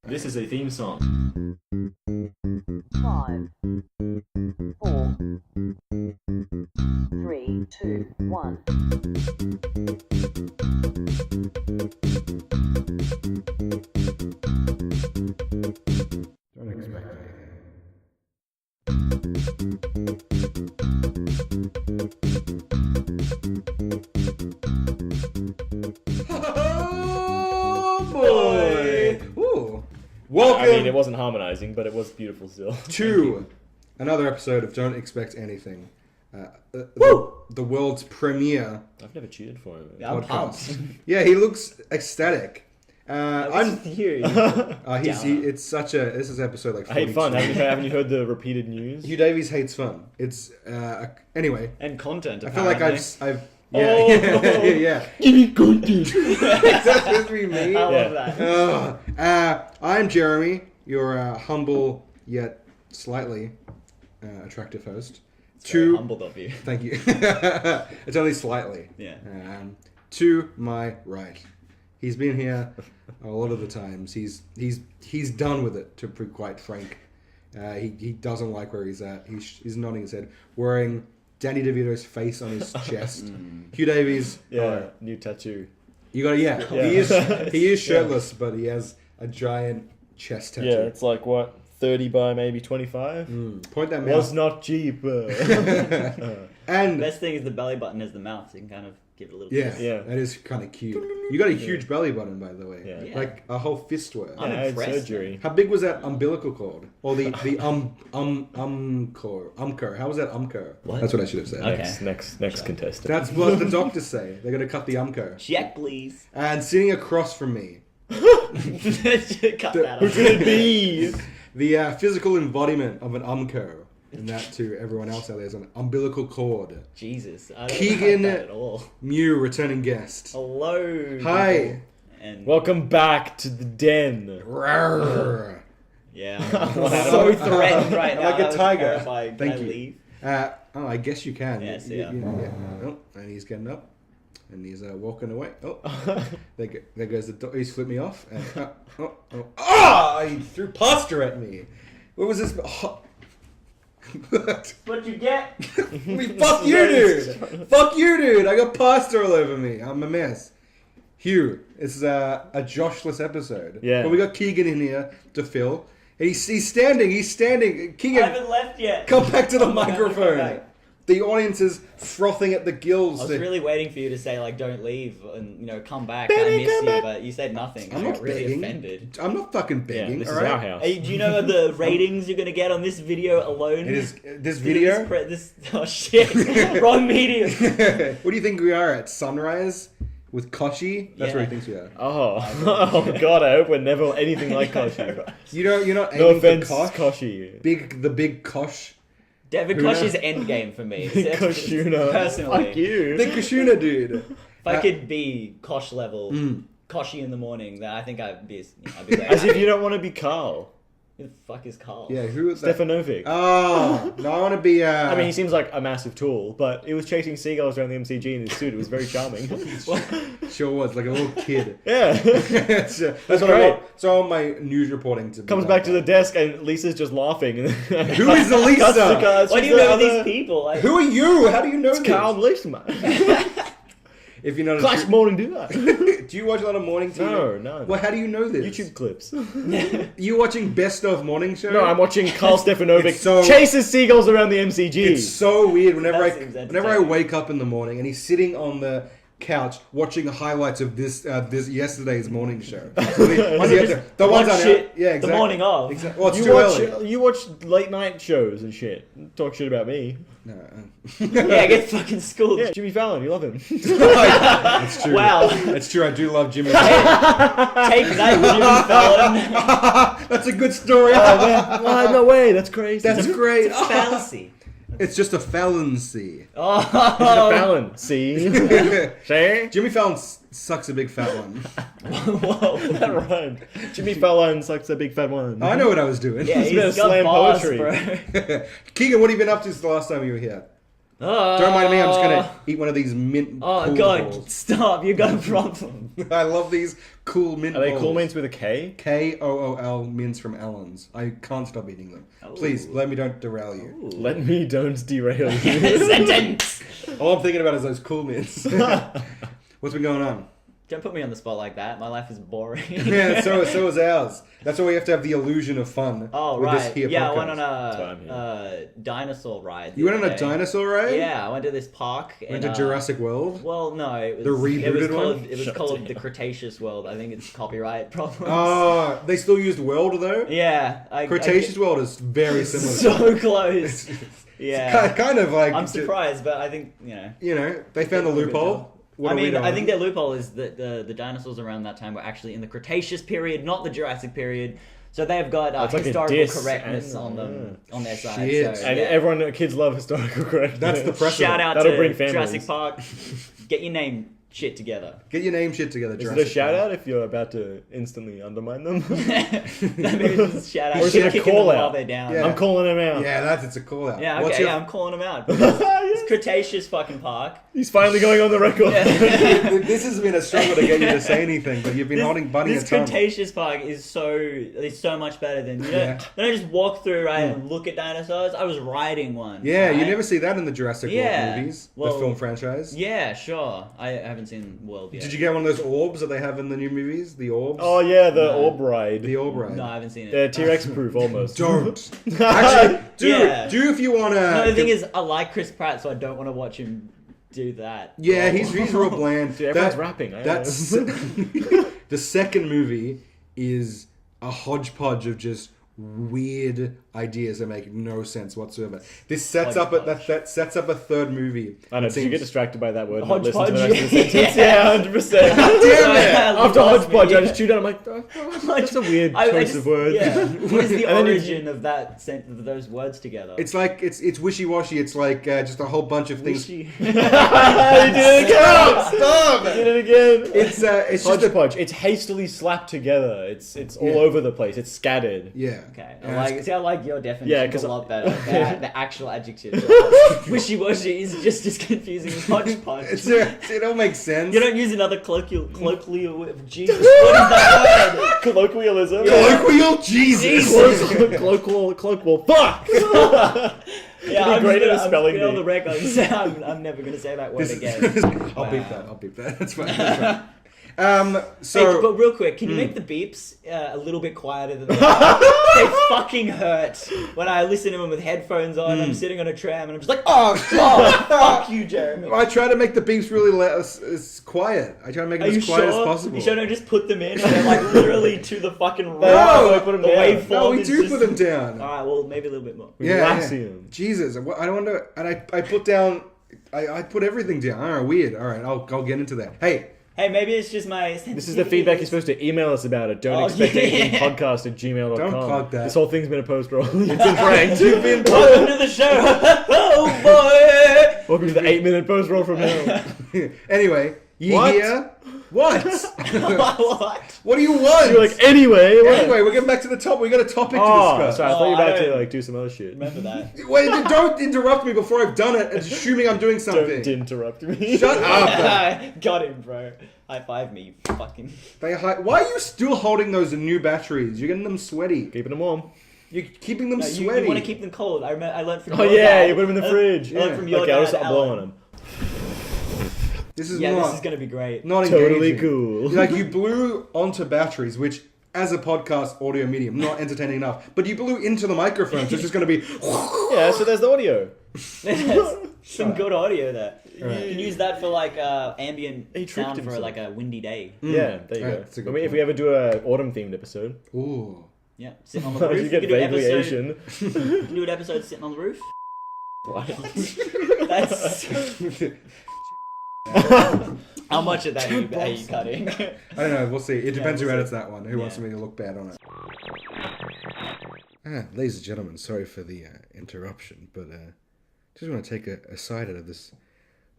This is a theme song. 5, 4, 3, 2, 1. Don't expect anything. Oh boy! Ooh. Welcome I mean, it wasn't harmonizing, but it was beautiful still. to another episode of Don't Expect Anything. The world's premiere I've never cheated for him. Yeah, I'm podcast. pumped. Yeah, he looks ecstatic. I'm here. This is episode like 42. I hate fun. Haven't you heard the repeated news? Hugh Davies hates fun. It's anyway. And content. I feel like apparently. I've Oh. yeah. Give me content. That's supposed to be me. I love Yeah. that. I'm Jeremy, your humble yet slightly attractive host. Very humbled of you. Thank you. It's only slightly. Yeah. To my right, he's been here a lot of the times. He's done with it. To be quite frank, he doesn't like where he's at. He's nodding his head, wearing Danny DeVito's face on his chest. Hugh Davies. Yeah, new tattoo. You got Yeah. He is shirtless, but he has a giant chest tattoo. Yeah, it's like what, 30 by maybe 25. Point that Was mouth. not cheap. And Best thing is the belly button is the mouth, so you can kind of give it a little yeah, kiss. Yeah. that is kind of cute. You got a huge belly button, by the way. Yeah. Yeah. Like a whole fist worth. Yeah, I'm I had impressed, surgery. How big was that umbilical cord? Or the umcor? How was that umcor? What? That's what I should have said. Okay. Next contestant. That's what the doctors say. They're gonna cut the umcor. Check, please. And sitting across from me, Cut that Who off. could it be? the physical embodiment of an umcor, and that to everyone else out there is an umbilical cord. Jesus. I don't Keegan like that at all. Mew, returning guest. Hello. Hi. people. And Welcome back to the den. Rawr. yeah, I'm so threatened right now. Like a That was tiger. terrifying. Can Thank I you. leave? I guess you can. Yes, You- yeah. Oh, and he's getting up, and he's walking away. Oh, there goes the door. He's flipped me off. And, he threw pasta at me. What was this? Oh. What'd you get? Fuck you, dude! Fuck you, dude! I got pasta all over me. I'm a mess. Hugh, this is a Joshless episode. Yeah. But we got Keegan in here to fill. And he's standing. I Keegan, haven't left yet. come back to the I'm gonna come microphone. back. The audience is frothing at the gills. I was really waiting for you to say like, "Don't leave," and come back. Baby, I miss come you, back. but you said nothing. I'm I not got really begging. offended. I'm not fucking Yeah, begging. this is all right? our house. Hey, do you know the ratings you're gonna get on this video alone? It is this Dude, video. oh shit! Wrong medium. What do you think we are at sunrise with Koshi? That's Yeah. where he thinks we are. Oh god, I hope we're never anything like Koshi. You're not No aiming offense, for Kosh. Koshi. The big Kosh. Devin Who knows? Kosh is endgame for me. Koshuna. Personally, Fuck you. The Kashuna dude. if I could be Kosh level, Mm. Koshy in the morning, then I think I'd be great. As if you don't want to be Carl. Who the fuck is Carl? Yeah, who is that? Stefanovic. Oh, no, I want to be. I mean, he seems like a massive tool, but he was chasing seagulls around the MCG in his suit. It was very charming. sure was like a little kid. Yeah. That's what great. I want. So on my news reporting to be Comes like back to the desk and Lisa's just laughing. Who is the Lisa? Cuts the cards, Why do she's you the know other- these people? Like, Who are you? How do you know It's this? Carl Lisa, man. If you're not Clash morning do that. do you watch a lot of morning TV? No, no. Well, how do you know this? YouTube clips. You watching Best of Morning Show? No, I'm watching Carl Stefanovic It's so- chases seagulls around the MCG. It's so weird whenever That seems whenever I entertaining. wake up in the morning and he's sitting on the couch watching the highlights of this yesterday's morning show. The ones Watch on shit yeah, the exactly. morning of. Exactly. Well, it's you too watch early. you watch late night shows and shit. Talk shit about me. No, yeah, get fucking schooled. Yeah, Jimmy Fallon, you love him. That's true. Wow. That's true. I do love Jimmy. Take that, Jimmy Fallon. That's a good story. Wow, no way, that's crazy. That's great. It's fallacy. It's just a Falloncy. Oh, Fallon, see? See? Jimmy Fallon sucks a big fat one. whoa. That rhymed. Jimmy Fallon sucks a big fat one. I know what I was doing. Yeah, It's a bit he's of got slam bars, poetry. bro. Keegan, what have you been up to since the last time you were here? Don't mind me. I'm just gonna eat one of these mint. Oh cool god, balls. stop! You got a problem. I love these cool mint. Are they balls. cool mints with a K? KOOL mints from Allen's. I can't stop eating them. Please let me don't derail you. Let me don't derail you. Sentence. All I'm thinking about is those cool mints. What's been going on? Don't put me on the spot like that. My life is boring. Yeah, so is ours. That's why we have to have the illusion of fun. Oh with right. This here Yeah, I podcast. went on why I'm a dinosaur ride. You went on the a other day. dinosaur ride? Yeah, I went to this park. Went to Jurassic World? Well, no, it was The rebooted called, one? It was Shut called down. the Cretaceous World. I think it's copyright problems. Oh, they still used World though? Yeah, Cretaceous World is very similar. So close. Yeah, Kind of like... I'm surprised, but I think You know, they found the Little bit loophole. What I are we mean, I doing? think their loophole is that the dinosaurs around that time were actually in the Cretaceous period, not the Jurassic period. So they've got It's like a historical diss correctness and- on them on their side. Shit. So, And yeah. everyone, kids love historical correctness. That's the precedent. Shout out That'll to bring families. Jurassic Park. Get your name shit together. Get your name shit together, Is it Jurassic a shout Park. out if you're about to instantly undermine them? That means shout out. Or is it a Kicking call them out? while they're down. Yeah. I'm calling him out. Yeah, it's a call out. Yeah, What's okay, your- yeah, I'm calling him out. It's Cretaceous fucking park. He's finally going on the record. This has been a struggle to get you to say anything, but you've been butting This your tongue. Cretaceous park is so much better than Yeah. Don't I just walk through and look at dinosaurs. I was riding one. Yeah, you right? never see that in the Jurassic Yeah. World movies, Well, the film franchise. Yeah, sure. I haven't seen World yet. Did you get one of those orbs that they have in the new movies? The orbs? Oh yeah, the No. orb ride. The orb ride. No, I haven't seen it. They're T-Rex proof almost. Don't. Actually, do Yeah. do if you want to. No, the thing is, I like Chris Pratt, so I don't want to watch him do that. Yeah, Oh. he's real bland. Dude, everyone's rapping. I That's know. the second movie is a hodgepodge of just weird ideas that make no sense whatsoever. This sets up Hodgepodge. that sets up a third movie. I know. It Did you get seems- distracted by that word? And not listen to the Hodgepodge? rest of the sentence? Yeah. Yeah, 100%. Damn it! After Lost me. hodgepodge, I just chewed out. I'm like, oh, that's a weird I choice just- of words. Yeah. What is the And then you- origin of that of those words together? It's like it's wishy-washy. It's like just a whole bunch of things. Wishy. You did it again. Stop! You did it again. It's just a Hodgepodge. It's hastily slapped together. It's all Yeah. over the place. It's scattered. yeah. Okay, And I like your definition Yeah, 'cause a lot better. The actual adjective. Wishy-washy is just as confusing as hodgepodge. it all makes sense. You don't use another colloquial Jesus, what is that word? Colloquialism. Colloquial Jesus. Colloquial. Fuck. Yeah, be I'm great at just a spelling gonna, on the bee. record and say I'm never gonna say that word again. I'll beep Wow. that. I'll beep that. That's fine. That's fine. So Hey, but real quick, can you make the beeps a little bit quieter than they are? They fucking hurt when I listen to them with headphones on. I'm sitting on a tram and I'm just like, oh god, fuck you, Jeremy. I try to make the beeps really as quiet. I try to make them Are you as quiet sure? as possible. You sure don't just put them in and they're like literally to the fucking right? No, put them the down. waveform No, we is do just- put them down. Alright, well maybe a little bit more. Relaxium. Jesus, I don't want to. And I put down. I put everything down. All right, weird. All right, I'll get into that. Hey, maybe it's just my This is the feedback you're supposed to email us about it. Don't Oh, expect yeah. anything podcast@gmail.com. Don't plug that. This whole thing's been a post roll. You've been pranked. You've been Welcome to the show. Oh boy. Welcome to the 8-minute post roll from hell. Anyway, you What? here? What? What? What do you want? You're like, anyway. What? Anyway, we're getting back to the top. We got a topic Oh, to discuss. sorry. I thought Oh, you were I about to don't- like do some other shit. Remember that. Wait, don't interrupt me before I've done it, assuming I'm doing something. Don't interrupt me. Shut up. Got him, bro. High five me, you fucking. Why are you still holding those new batteries? You're getting them sweaty. Keeping them warm. You're keeping them No, sweaty. you want to keep them cold. I learned from Oh your yeah, dad. you put them in the fridge. I learned from your Okay, I'll dad, just stop Alan. blowing them. This is Yeah, not this is gonna be great. not Totally engaging. cool. Like you blew onto batteries, which as a podcast audio medium, not entertaining enough. But you blew into the microphone, so it's just going to be. Yeah, so there's the audio. There's some good audio there. Alright. You can use that for like ambient He tricked sound for himself. like a windy day. Yeah, there you Alright, go. that's a good I mean, if point. we ever do a autumn themed episode, Ooh. Yeah, sitting on the roof. you get can do an vaguely episode. Asian. You can do an episode sitting on the roof. What? That's how much of that are you cutting? I don't know. We'll see. It depends we'll who see. edits that one. Who wants Yeah. me to look bad on it? Ladies and gentlemen, sorry for the interruption, but just want to take a side out of this.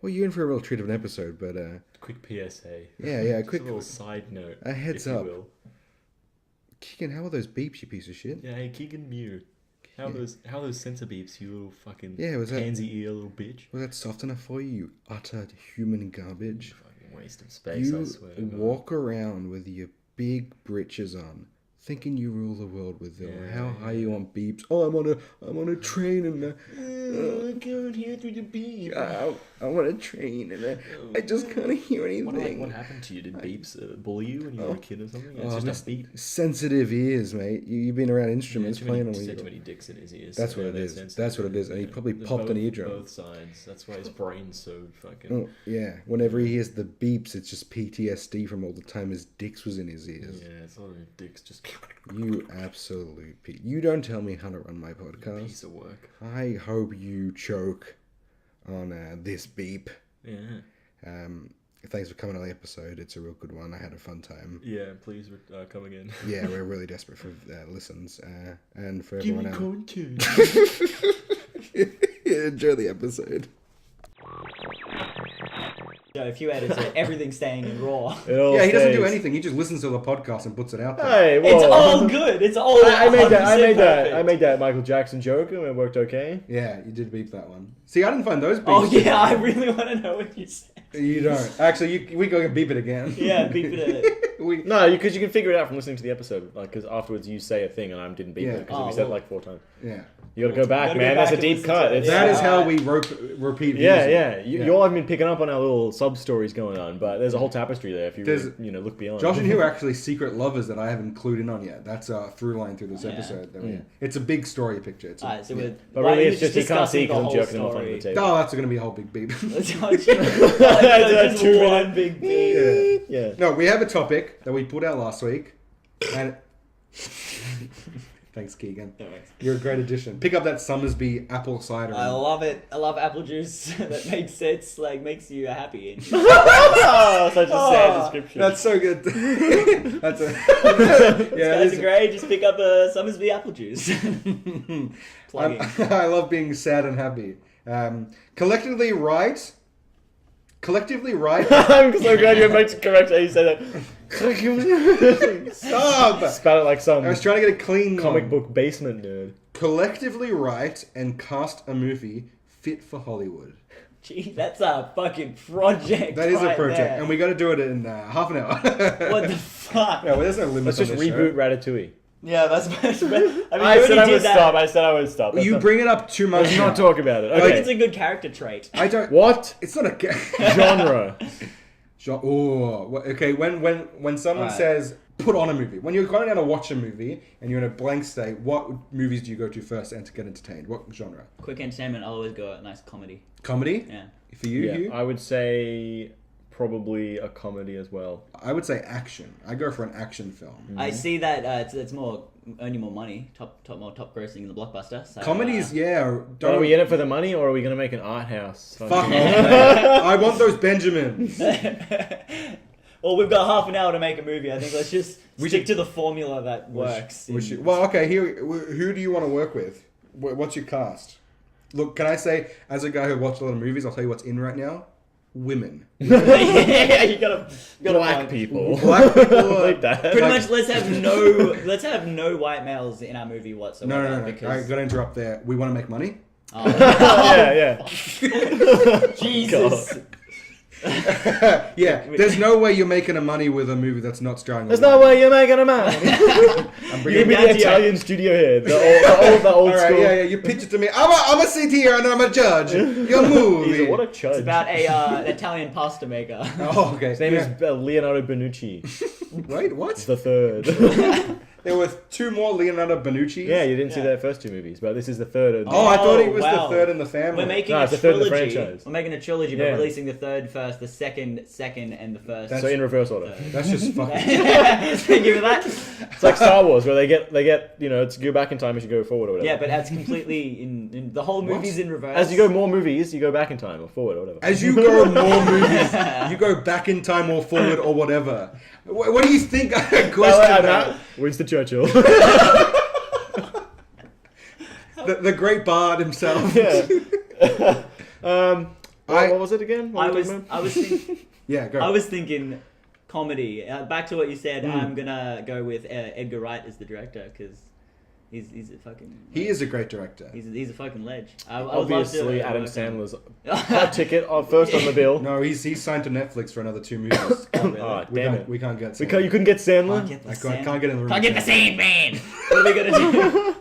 Well, you're in for a real treat of an episode, but Quick PSA. yeah, Just quick a little side note. a heads if you up. will. Keegan, how are those beeps, you piece of shit? Yeah, hey, Keegan Mew. How are those sensor beeps, you little fucking was that- pansy ear little bitch? Was that soft enough for you, you utter human garbage? Fucking waste of space, I You swear to God. walk around with your big britches on, thinking you rule the world with them. Yeah, How high you on beeps? Oh, I'm on a train and I can't hear through the beep. I'm on a train and I just can't hear anything. What happened to you? Did beeps bully you when you were a kid or something? It's Oh, just that's a beep. sensitive ears, mate. You've been around instruments Too playing many, on said with too many dicks in his ears. That's what Yeah, it they're is. sensitive. That's what it is. And he probably They're popped an both- eardrum. Both sides. That's why his brain's so fucking. Oh, yeah. Whenever he hears the beeps, it's just PTSD from all the time his dicks was in his ears. Yeah, it's all the dicks just. You absolute You don't tell me how to run my podcast. Piece of work. I hope you choke on this beep. Yeah. Thanks for coming on the episode. It's a real good one. I had a fun time. Yeah, please come again. Yeah, we're really desperate for listens. And for everyone else. content. Enjoy the episode. Yeah, if you edit it, everything's staying in raw. Yeah, he doesn't do anything. He just listens to the podcast and puts it out there. Hey, whoa. It's all good. It's all. I made that. I 100% made that. perfect. I made that Michael Jackson joke, and it worked okay. Yeah, you did beep that one. See, I didn't find those beeps. Oh yeah, I really want to know what you said. You don't. Actually, we go and beep it again. Yeah, beep it. No, because you can figure it out from listening to the episode. Like, because afterwards you say a thing and I didn't beat Yeah. it because Oh, we said it well. like 4 times. Yeah. You got to go back, Gotta go man. back That's a and deep listen cut. to it. It's, That is how alright. we repeat Yeah, views. yeah. You all have been picking up on our little sub stories going on, but there's a whole tapestry there if you There's- really, look beyond. Josh and Hugh are actually secret lovers that I haven't clued in on yet. That's a through line through this Yeah. episode. Mm. It's a big story picture. It's a, Alright, so we're. But why really, are it's just he can't see because I'm discussing jerking him off the under the whole table. Oh, that's going to be a whole big beep. story? That's Just 2 one minutes. big beep. Yeah. Yeah. No, we have a topic that we put out last week. And thanks, Keegan. You're a great addition. Pick up that Summersby apple cider. I love it. I love apple juice. That makes sense. Like makes you happy. Oh, such a sad description. That's so good. That's a yeah. Guys are great. Just pick up a Summersby apple juice. Plugging. I love being sad and happy. Collectively right. I'm so glad you're about to correct how you say that. Stop. Spat it like some I was trying to get a clean comic one. book basement nerd. Collectively write and cast a movie fit for Hollywood. Gee, that's a fucking project. That is a right project, there. and we got to do it in half an hour. What the fuck? No, well, there's no limit. Let's just reboot Ratatouille. Yeah, that's. I mean, I you said already I did would that. stop. I said I would stop. You bring it up too much. Let's not now. talk about it. I think Okay. it's a good character trait. I don't. What It's not a genre? Oh, okay. When someone Alright. says put on a movie, when you're going down to watch a movie and you're in a blank state, what movies do you go to first and to get entertained? What genre? Quick entertainment. I'll always go a nice comedy. Comedy? Yeah. For you, Yeah, Hugh? I would say probably a comedy as well. I would say action. I go for an action film. I see that it's more earning more money, top grossing in the blockbuster. So, Comedies, yeah. But are we in it for the money, or are we going to make an art house? Fuck off, man. I want those Benjamins. Well, we've got half an hour to make a movie. I think let's just We stick should- to the formula that works. Well, okay. Here, who do you want to work with? What's your cast? Look, can I say, as a guy who watched a lot of movies, I'll tell you what's in right now. Women. Yeah, you gotta Black find- people. Black people. Like that. Pretty Like- much, let's have no white males in our movie whatsoever. No. I Because got to interrupt there. We want to make money. Yeah. Jesus. Yeah, there's no way you're making a money with a movie that's not starring. There's no way you're making a man. I'm You're bringing. be down the to Italian studio head, the old All right, school. yeah. You pitch it to me. I'm a sit here and I'm a judge. Your movie. He's a, what a chudge. It's about an Italian pasta maker. Oh, okay. His name Yeah. is Leonardo Benucci. Wait, what? He's the third. There were 2 more Leonardo Benucci's. Yeah, you didn't see Yeah. their first 2 movies, but this is the third. Of Oh, I thought he Oh, was wow. the third in the family. We're making No, a it's the third in the trilogy. franchise. We're making a trilogy, but Yeah. releasing the third first, the second, and the first. so in reverse order. That's just fucking. Thank you for that. It's like Star Wars, where they get to go back in time as you go forward or whatever. Yeah, but that's completely in the whole movie's in reverse. As you go more movies, you go back in time or forward or whatever. As you go more movies, you go back in time or forward or whatever. What do you think? I question that. Winston Churchill. The great bard himself. Yeah. I- what was it again? What I were we was talking about? I was thinking, Yeah, go. I was thinking comedy. Back to what you said. Hmm. I'm gonna go with Edgar Wright as the director because He's a fucking. He is a great director. He's a fucking ledge. I would love to Obviously, work Adam with him. Sandler's hot ticket first on the bill. No, he's signed to Netflix for another 2 movies. Oh, really? Oh, we, damn can't, it. we can't get. You couldn't get Sandler? Can't get the I sand. can't get in the room. Can't get the Sandman. What are we gonna do?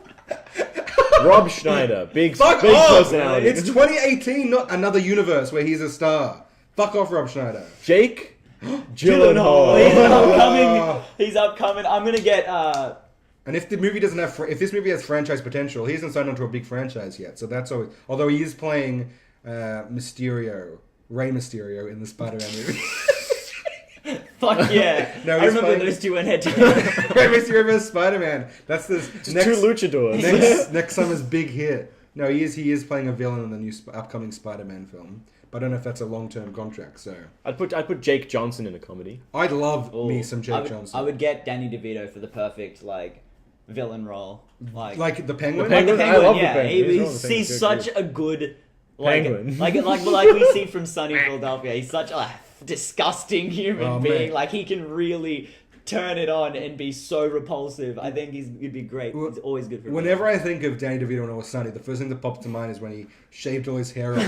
Rob Schneider. Big Fuck big off! personality. It's 2018, not another universe where he's a star. Fuck off, Rob Schneider. Jake He's Gyllenhaal. upcoming. He's upcoming. I'm gonna get. And if the movie doesn't have, if this movie has franchise potential, he hasn't signed on to a big franchise yet. So that's always. Although he is playing Mysterio, Rey Mysterio in the Spider-Man movie. Fuck yeah! No, I he's remember playing- those two went head to head. Rey Mysterio vs Spider-Man. That's the Just two luchadors. next summer's big hit. No, he is playing a villain in the new upcoming Spider-Man film. But I don't know if that's a long-term contract. So I'd put Jake Johnson in a comedy. I'd love Ooh, me some I Jake would, Johnson. I would get Danny DeVito for the perfect villain role. Like the Penguin. The Penguin? The I love the yeah. Penguin. He's one of the He's Penguins, such good. a good Penguin. like we see from Sunny Philadelphia. He's such a disgusting human Oh, being. man. Like he can really turn it on and be so repulsive. I think he'd be great. He's always good for Whenever I think of Danny DeVito and Always Sunny, the first thing that pops to mind is when he shaved all his hair off,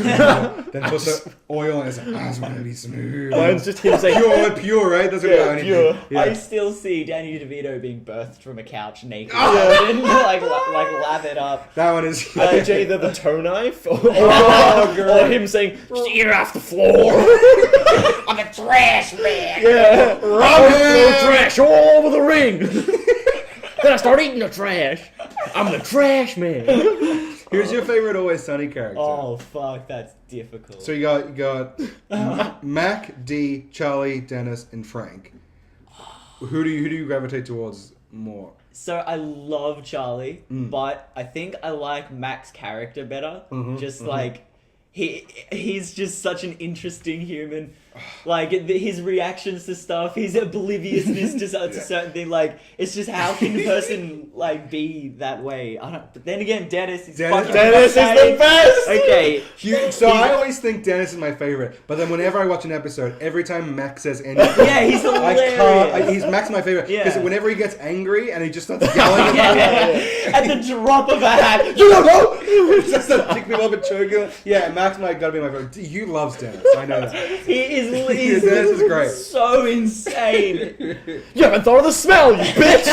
then put the oil on his eyes. Want to be smooth. Mine's just him saying, Pure, right? Doesn't Yeah, go anything. pure. I still see Danny DeVito being birthed from a couch naked, Oh! and like lather up. That one is. it's either the toe knife or God. him saying, "You're off the floor." I'm a trash man. Yeah, Rob throw him! trash all over the ring. Then I start eating the trash. I'm the trash man. Who's your favorite Always Sunny character? Oh fuck, that's difficult. So you got Mac, D, Charlie, Dennis, and Frank. Who do you gravitate towards more? So I love Charlie, but I think I like Mac's character better. Like he's just such an interesting human. Like his reactions to stuff, his obliviousness to certain things. Like it's just how can a person like be that way? I don't. But then again, Dennis is fucking Dennis is the insane. best. Okay. So I always think Dennis is my favorite, but then whenever I watch an episode, every time Mac says anything, Yeah, he's hilarious. He's Mac's my favorite because Yeah. whenever he gets angry and he just starts yelling At the drop of a hat. you don't know. Just to pick me up and choke him. Yeah, Mac's gotta be my favorite. You loves Dennis. I know that. He is Dennis is great. so insane. You haven't thought of the smell, you bitch.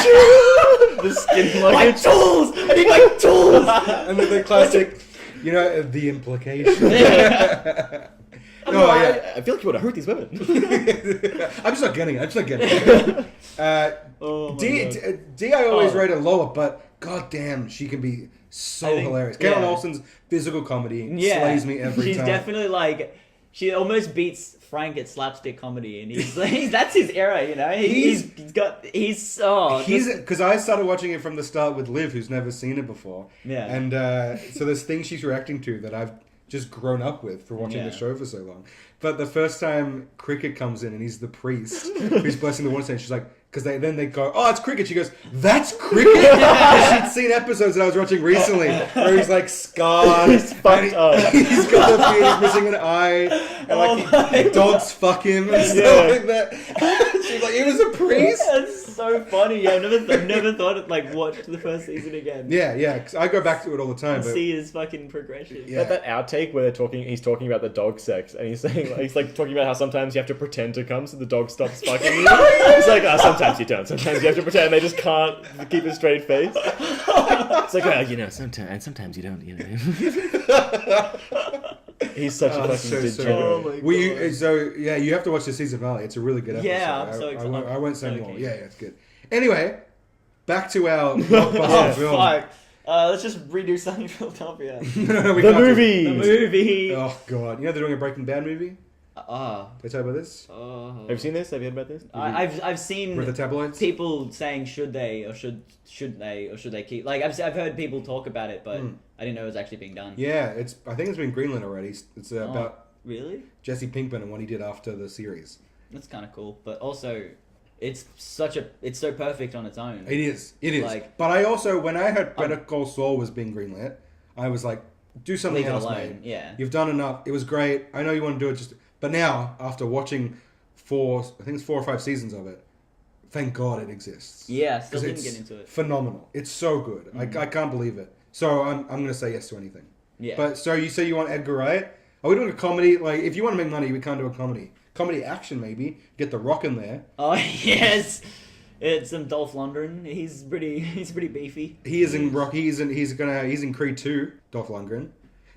The skin My luggage. tools! I need my tools! And then the classic, the implication. I feel like you want to hurt these women. I'm just not getting it. Oh my D, I always rate her lower, but goddamn, she can be so I think- hilarious. yeah. Karen Olsen's physical comedy Yeah. slays me every She's time. definitely like, she almost beats Frank at slapstick comedy, and that's his era, you know? He's Because I started watching it from the start with Liv, who's never seen it before. Yeah. And so there's things she's reacting to that I've just grown up with for watching the show for so long. But the first time Cricket comes in and he's the priest who's blessing the water stand, she's like, because they go, oh, it's Cricket. She goes, that's Cricket? She'd seen episodes that I was watching recently where he's like scarred. He's fucked up. He's got a beard, he's missing an eye, and like dogs fuck him and stuff like that. She's like, he was a priest? That's so funny. Yeah, I've never thought of watched the first season again. Yeah, 'cause I go back to it all the time. And But see his fucking progression. Yeah. That outtake where he's talking about the dog sex, and he's saying he's like talking about how sometimes you have to pretend to come so the dog stops fucking you. It's like sometimes you don't. Sometimes you have to pretend. They just can't keep a straight face. It's like sometimes you don't. He's such a fucking degenerate. You have to watch the season finale. It's a really good episode. Yeah, I'm so excited. I won't say more. Okay. Yeah, it's good. Anyway, back to our blockbuster film. Fuck. Let's just redo Sunny Philadelphia. No, we The can't do- movie. The movie. Oh god, they're doing a Breaking Bad movie. They talk about this Have you seen this? Have you heard about this? I've seen with the tabloids. people saying should they keep, like I've heard people talk about it, but I didn't know it was actually being done. Yeah, I think it's been greenlit already. It's about Really? Jesse Pinkman and what he did after the series. That's kind of cool, but also it's so perfect on its own. It is. But I also, when I heard Better Call Saul was being greenlit, I was like, do something Leave it else, alone, man. yeah. You've done enough. It was great. I know you want to do it but now, after watching 4 or 5 seasons of it, thank God it exists. Yeah, still 'Cause didn't it's get into it. phenomenal. It's so good. I can't believe it. So I'm gonna say yes to anything. Yeah. But so you say you want Edgar Wright? Are we doing a comedy? Like, if you want to make money, we can't do a comedy. Comedy action, maybe. Get The Rock in there. Oh yes, it's Dolph Lundgren. He's pretty beefy. He is in Rock. He's in Creed 2. Dolph Lundgren.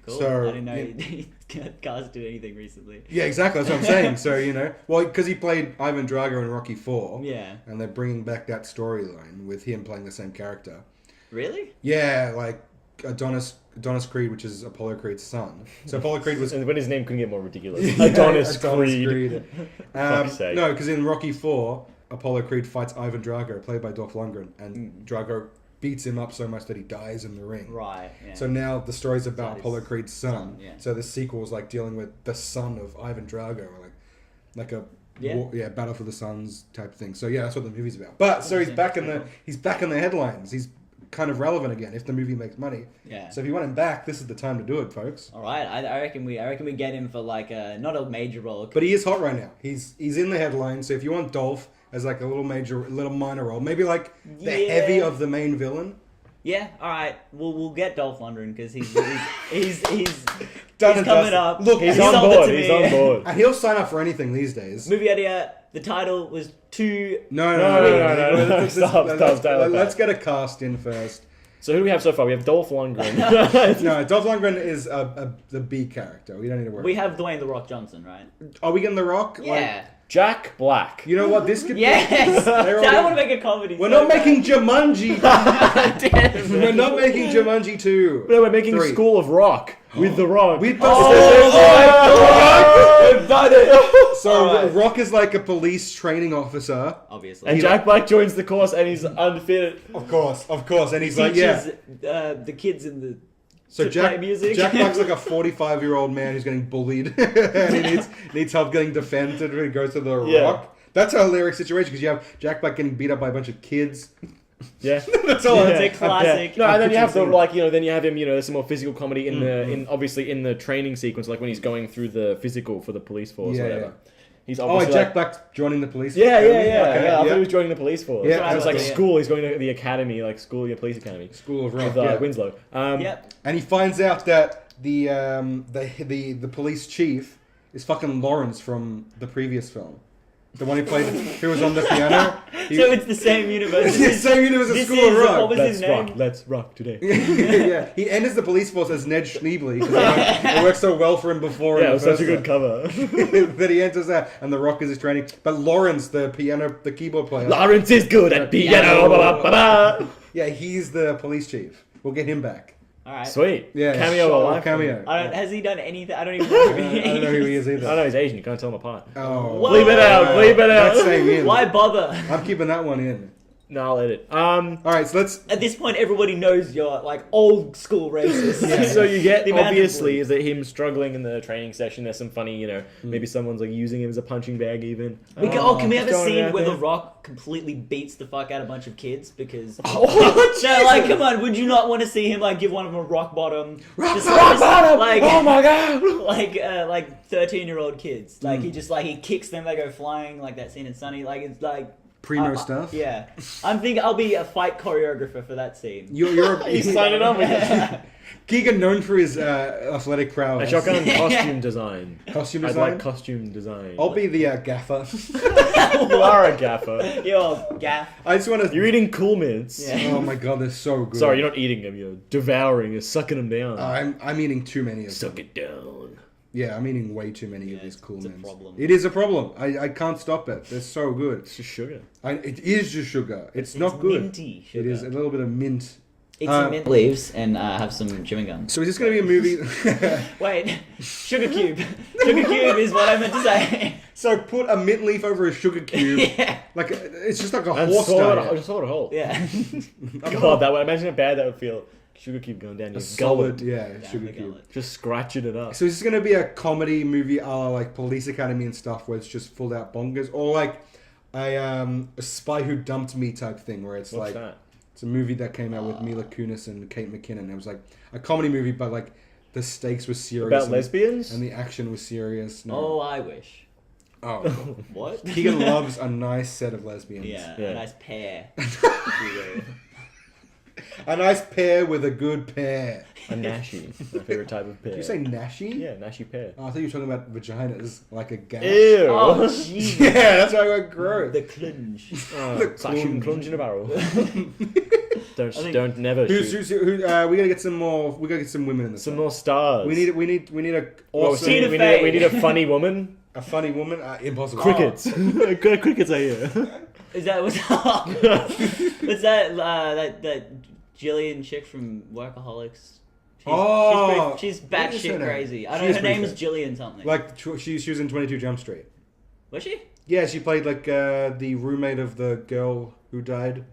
Cool. So, I didn't know he casted anything recently. Yeah, exactly. That's what I'm saying. So well, because he played Ivan Drago in Rocky 4. Yeah. And they're bringing back that storyline with him playing the same character. Really? Yeah, like Adonis Creed, which is Apollo Creed's son. So Apollo Creed was. And when his name couldn't get more ridiculous. Yeah, Adonis Creed. No, because in Rocky 4, Apollo Creed fights Ivan Drago, played by Dolph Lundgren, and Drago beats him up so much that he dies in the ring. Right. Yeah. So now the story's about That Apollo is Creed's son. yeah. So the sequel is like dealing with the son of Ivan Drago, or like a battle for the sons type thing. So yeah, that's what the movie's about. But so he's back in the headlines. He's kind of relevant again if the movie makes money. Yeah. So if you want him back, this is the time to do it, folks. All right. I reckon we get him for like not a major role. But he is hot right now. He's in the headlines. So if you want Dolph as like a little minor role, maybe like the heavy of the main villain. Yeah, all right. We'll get Dolph Lundgren because he's Done and coming dusted. up. Look, He's He on sold it board. to He's me. on board. and he'll sign up for anything these days. Movie idea. The title was too. No. Stop. Let's get a cast in first. So who do we have so far? We have Dolph Lundgren. No, Dolph Lundgren is the B character. We don't need to worry. We have Dwayne the Rock Johnson, right? Are we getting The Rock? Yeah. Jack Black. You know what? This could Yes. be... I want to make a comedy. We're so not bad. making Jumanji. We're not making Jumanji 2. No, we're making 3. School of Rock with The Rock. We've We've done it. So Alright. Rock is like a police training officer. Obviously. And Jack Black joins the course and he's unfit. Of course. And he's like, teaches yeah. the kids in the. So to play music. Jack Black's like a 45-year-old man who's getting bullied and he needs help getting defended when he goes to The Yeah. Rock. That's a hilarious situation because you have Jack Black getting beat up by a bunch of kids. Yeah. That's all. It's a classic. No, and then you have the picturing then you have him, there's some more physical comedy in obviously in the training sequence, like when he's going through the physical for the police force or whatever. He's Oh, obviously Jack Black's joining the police. Yeah. academy? Okay, I thought yeah. he was joining the police force. Yeah, It was like yeah. school. He's going to the academy, like school, police academy. School of Rock. With yeah. Winslow. Yep. And he finds out that the police chief is fucking Lawrence from the previous film. The one who was on the piano. So it's the same universe. It's the same universe as This School of is- Rock. what was his name? Let's rock today. Yeah, he enters the police force as Ned Schneebly because it worked so well for him before. Yeah, in it was the such a first good cover. one. That he enters that, and the Rock is his training. But Lawrence, the keyboard player, Lawrence is good at piano. Ba, ba, ba, ba. yeah, he's the police chief. We'll get him back. All right. Sweet. Yeah, Cameo sure, alive. cameo. Has he done anything? I don't even know who he I don't know who he is either. I know he's Asian. You can't tell him apart. Oh, Whoa. Bleep it out. Bleep it out. That's staying in. Why bother? I'm keeping that one in. No, I'll edit. All right, so let's. At this point, everybody knows you're like old school racist. So you get The amount of obviously bullying. is that him struggling in the training session. There's some funny, maybe someone's like using him as a punching bag even. Can we have a Throwing it scene out where there. The Rock completely beats the fuck out of a bunch of kids because? Oh, No, like, come on, would you not want to see him like give one of them a rock bottom? Rock bottom! Like, Oh my god! like 13-year-old kids. Like he kicks them, they go flying. Like that scene in Sunny. Like it's like Primo stuff? Yeah, I'm thinking I'll be a fight choreographer for that scene. You're He's signing on with it. Keegan, known for his athletic A prowess. shotgun costume design. Costume I'd design? like costume design. I'll be the gaffer. You are a gaffer. Yo, gaff. I just want to. You're eating cool mints. Yeah. Oh my god, they're so good. Sorry, you're not eating them. You're devouring. You're sucking them down. I'm eating too many of Suck them. it down. Yeah, I'm eating way too many of Yeah, these cool it's a mints. problem. It is a problem. I can't stop it. They're so good. It's just sugar. It is just sugar. It's not It's good. minty It is a little bit of mint. Eat some mint leaves and have some chewing gum. So is this going to be a movie? Wait, sugar cube. Sugar cube is what I meant to say. So put a mint leaf over a sugar cube. Yeah. Like it's just like a And horse swallow diet. it, just swallow it whole. Yeah. God, that would imagine how bad that would feel. Sugar cube going down your A solid, gullet. yeah, sugar the cube. gullet. Just scratching it up. So is this going to be a comedy movie, like Police Academy and stuff, where it's just full out bongers, or like a Spy Who Dumped Me type thing, where it's What's like that? it's a movie that came out with Mila Kunis and Kate McKinnon. It was like a comedy movie, but like the stakes were serious About and, lesbians? and the action was serious. No. Oh, I wish. Oh, What? Keegan loves a nice set of lesbians. Yeah, Yeah. a nice pair. A nice pair with a good pair. A nashi, my favorite type of pear. Did you say nashi? Yeah, nashi pear. Oh, I thought you were talking about vaginas, like a gash. Ew. Oh, jeez. Yeah, that's why I got gross. The clunge. It's like shooting clunge in a barrel. Don't never Who's, shoot. we gotta get some more. We gotta get some women in the Some set. more stars. We need a Well, awesome, Tina we Fey. need a funny woman. a funny woman. Impossible. Crickets. Crickets are here. Is that what's was that that Jillian chick from Workaholics? She's what is her batshit name? crazy. I She don't know. is Her pretty name is good. Jillian something. Like she was in 22 Jump Street. Was she? Yeah, she played like the roommate of the girl who died.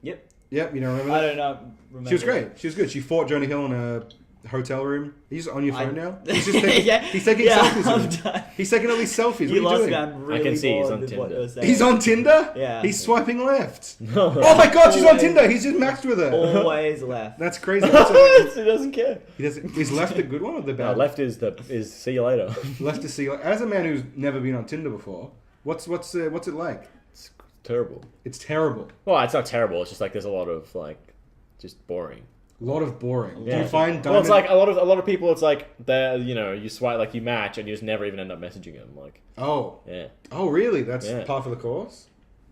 Yep. Yep, you don't remember I that? don't know. Remember. She was great. She was good. She fought Jonah Hill in a hotel room. He's on your phone now. He's just He's taking selfies. I'm with him. done. He's taking all these selfies. You What are lost you me. doing? I'm really can see he's bored on with what Tinder. you're saying. He's on Tinder? Yeah. He's swiping left. No. Oh my god, she's on Always. Tinder. He's just matched with her. Always left. That's crazy. He doesn't care. Is left a good one or the No, bad? left is see you later. Left to see. As a man who's never been on Tinder before, what's it like? It's terrible. It's terrible. Well, it's not terrible. It's just like there's a lot of like, just boring. A lot of boring. Do Yeah. you find Well, it's like a lot of people. It's like they're you swipe like you match and you just never even end up messaging them. Like oh yeah, really? That's Yeah. par for the course.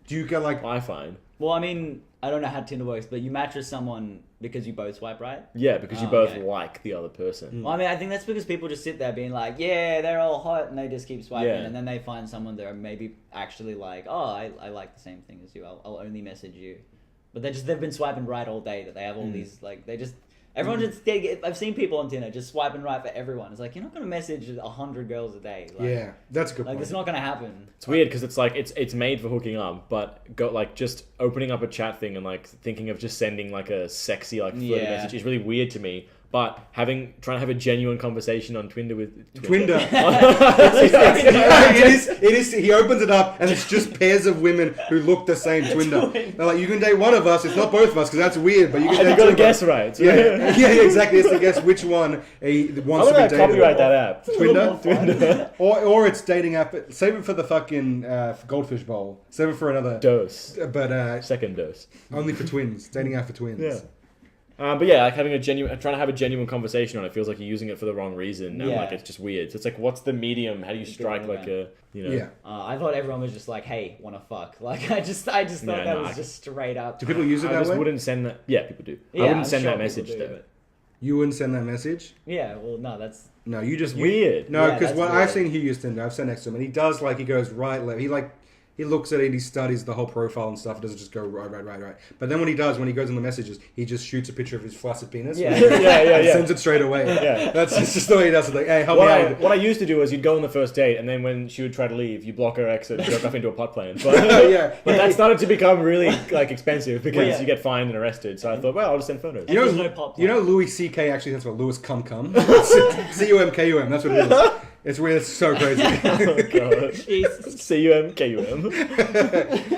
Do you get like I find Well, I mean, I don't know how Tinder works, but you match with someone because you both swipe right. yeah because you Oh, both okay. like the other person. Well, I mean, I think that's because people just sit there being like, yeah, they're all hot, and they just keep swiping, Yeah. and then they find someone that are maybe actually like, oh, I like the same thing as you. I'll only message you. But they've been swiping right all day. That they have all these like everyone just I've seen people on Tinder just swiping right for everyone. It's like you're not gonna message 100 girls a day. Like, yeah, that's a good like point. it's not gonna happen. It's weird because it's like it's made for hooking up, but got like just opening up a chat thing and like thinking of just sending like a sexy like flirty Yeah. message is really weird to me. But trying to have a genuine conversation on Twinder with Twinder. It's it is. He opens it up and it's just pairs of women who look the same. Twinder. They're like, you can date one of us. It's not both of us because that's weird. But you can and date you got two to of guess us. right. Yeah, exactly. It's to guess which one he I'm wants to gonna be dated. copyright that app. Twinder. Or it's dating app. Save it for the fucking goldfish bowl. Save it for another. Dose. But Second dose. only for twins. Dating app for twins. Yeah. But yeah, like trying to have a genuine conversation on it feels like you're using it for the wrong reason. And Yeah. like it's just weird. So it's like, what's the medium? How do you strike like a Yeah. I thought everyone was just like, hey, wanna fuck? Like I just thought Yeah, that no, was I- just straight up. Do people use it I that just way? wouldn't send that. Yeah, people do. Yeah, I wouldn't I'm send sure that people message do, though. but- You wouldn't send that message? Yeah, well, no, that's No, you just Weird. No, Yeah, because that's what weird. I've seen Hugh use Tinder, I've sat next to him, and he does like he goes right, left. He looks at it, he studies the whole profile and stuff. It doesn't just go right. But then when he goes on the messages, he just shoots a picture of his flaccid penis. Yeah. and sends it straight away. Yeah. That's just the way he does it. Like, hey, help me out. What I used to do is you'd go on the first date, and then when she would try to leave, you block her exit and jerk off into a pot plane. But, Yeah. but that started to become really like expensive because Yeah. you get fined and arrested. So I thought, well, I'll just send photos. You know, There's no pop you know, Louis C.K. actually stands for Louis Cum. C-U-M-K-U-M. That's what it is. It's weird. It's so crazy. Oh god. Jesus. C-U-M-K-U-M.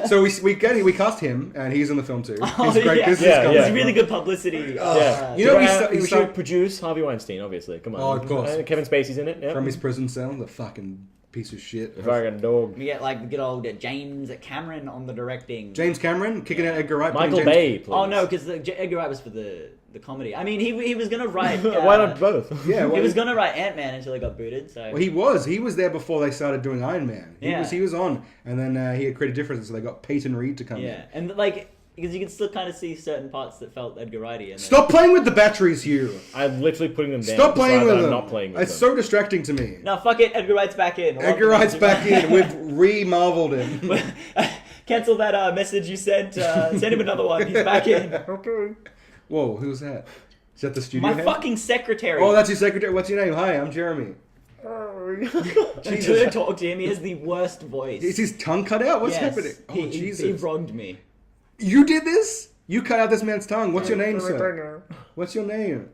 So we cast him, and he's in the film too. Oh, He's great. yeah. This is Yeah, coming. yeah. It's really good publicity. Yeah. You know, we he should produce Harvey Weinstein, obviously. Come on. Oh, of course. Kevin Spacey's in it. Yeah. from his prison cell, the fucking piece of shit. Fucking dog. We get like good old James Cameron on the directing. James Cameron kicking out Edgar Wright. Michael playing Bay, James- please. Oh no, because Edgar Wright was for the comedy. I mean, he was gonna write. Why not both? Yeah, He was gonna write Ant-Man until he got booted. So Well, he was there before they started doing Iron Man. He was on, and then he had created differences, so they got Peyton Reed to come yeah, in. and like because you can still kind of see certain parts that felt Edgar Wrighty. And Stop playing with the batteries, Hugh. I'm literally putting them down. Stop playing so with that them. I'm not playing with It's them. so distracting to me. No, fuck it. Edgar Wright's back in. Edgar Wright's back in. We've re-marveled him. Cancel that message you sent. Send him another one. He's back in. Whoa, who's that? Is that the studio My head? fucking secretary. Oh, that's your secretary. What's your name? Hi, I'm Jeremy. Don't talk to him. He has the worst voice. Is his tongue cut out? What's Yes. happening? Oh, He Jesus. wronged me. You did this? You cut out this man's tongue. What's your name, sir? What's your name?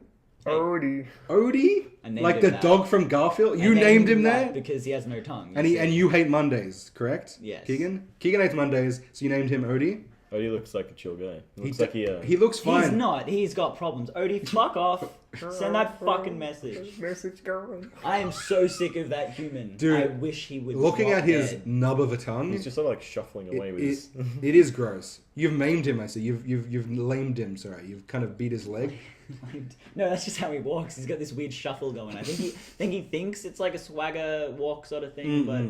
Odie. Odie? I named Like him the that. dog from Garfield? I You named him that that? because he has no tongue. And see. you hate Mondays, correct? Yes. Keegan? Keegan hates Mondays, so you named him Odie? Odie looks like a chill guy. He looks d- like he looks fine. He's not. He's got problems. Odie, fuck off. Send that fucking message. Message going. I am so sick of that human. Dude, I wish he would. Looking drop at his dead. nub of a tongue, He's just sort of like shuffling away with his... it is gross. You've maimed him, I see. You've lamed him. Sorry, you've kind of beat his leg. No, that's just how he walks. He's got this weird shuffle going. I think he thinks it's like a swagger walk sort of thing, but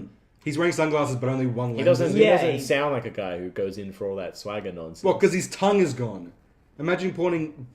He's wearing sunglasses, but only one lens. He doesn't, Yeah, he doesn't he- sound like a guy who goes in for all that swagger nonsense. Well, because his tongue is gone. Imagine pawning.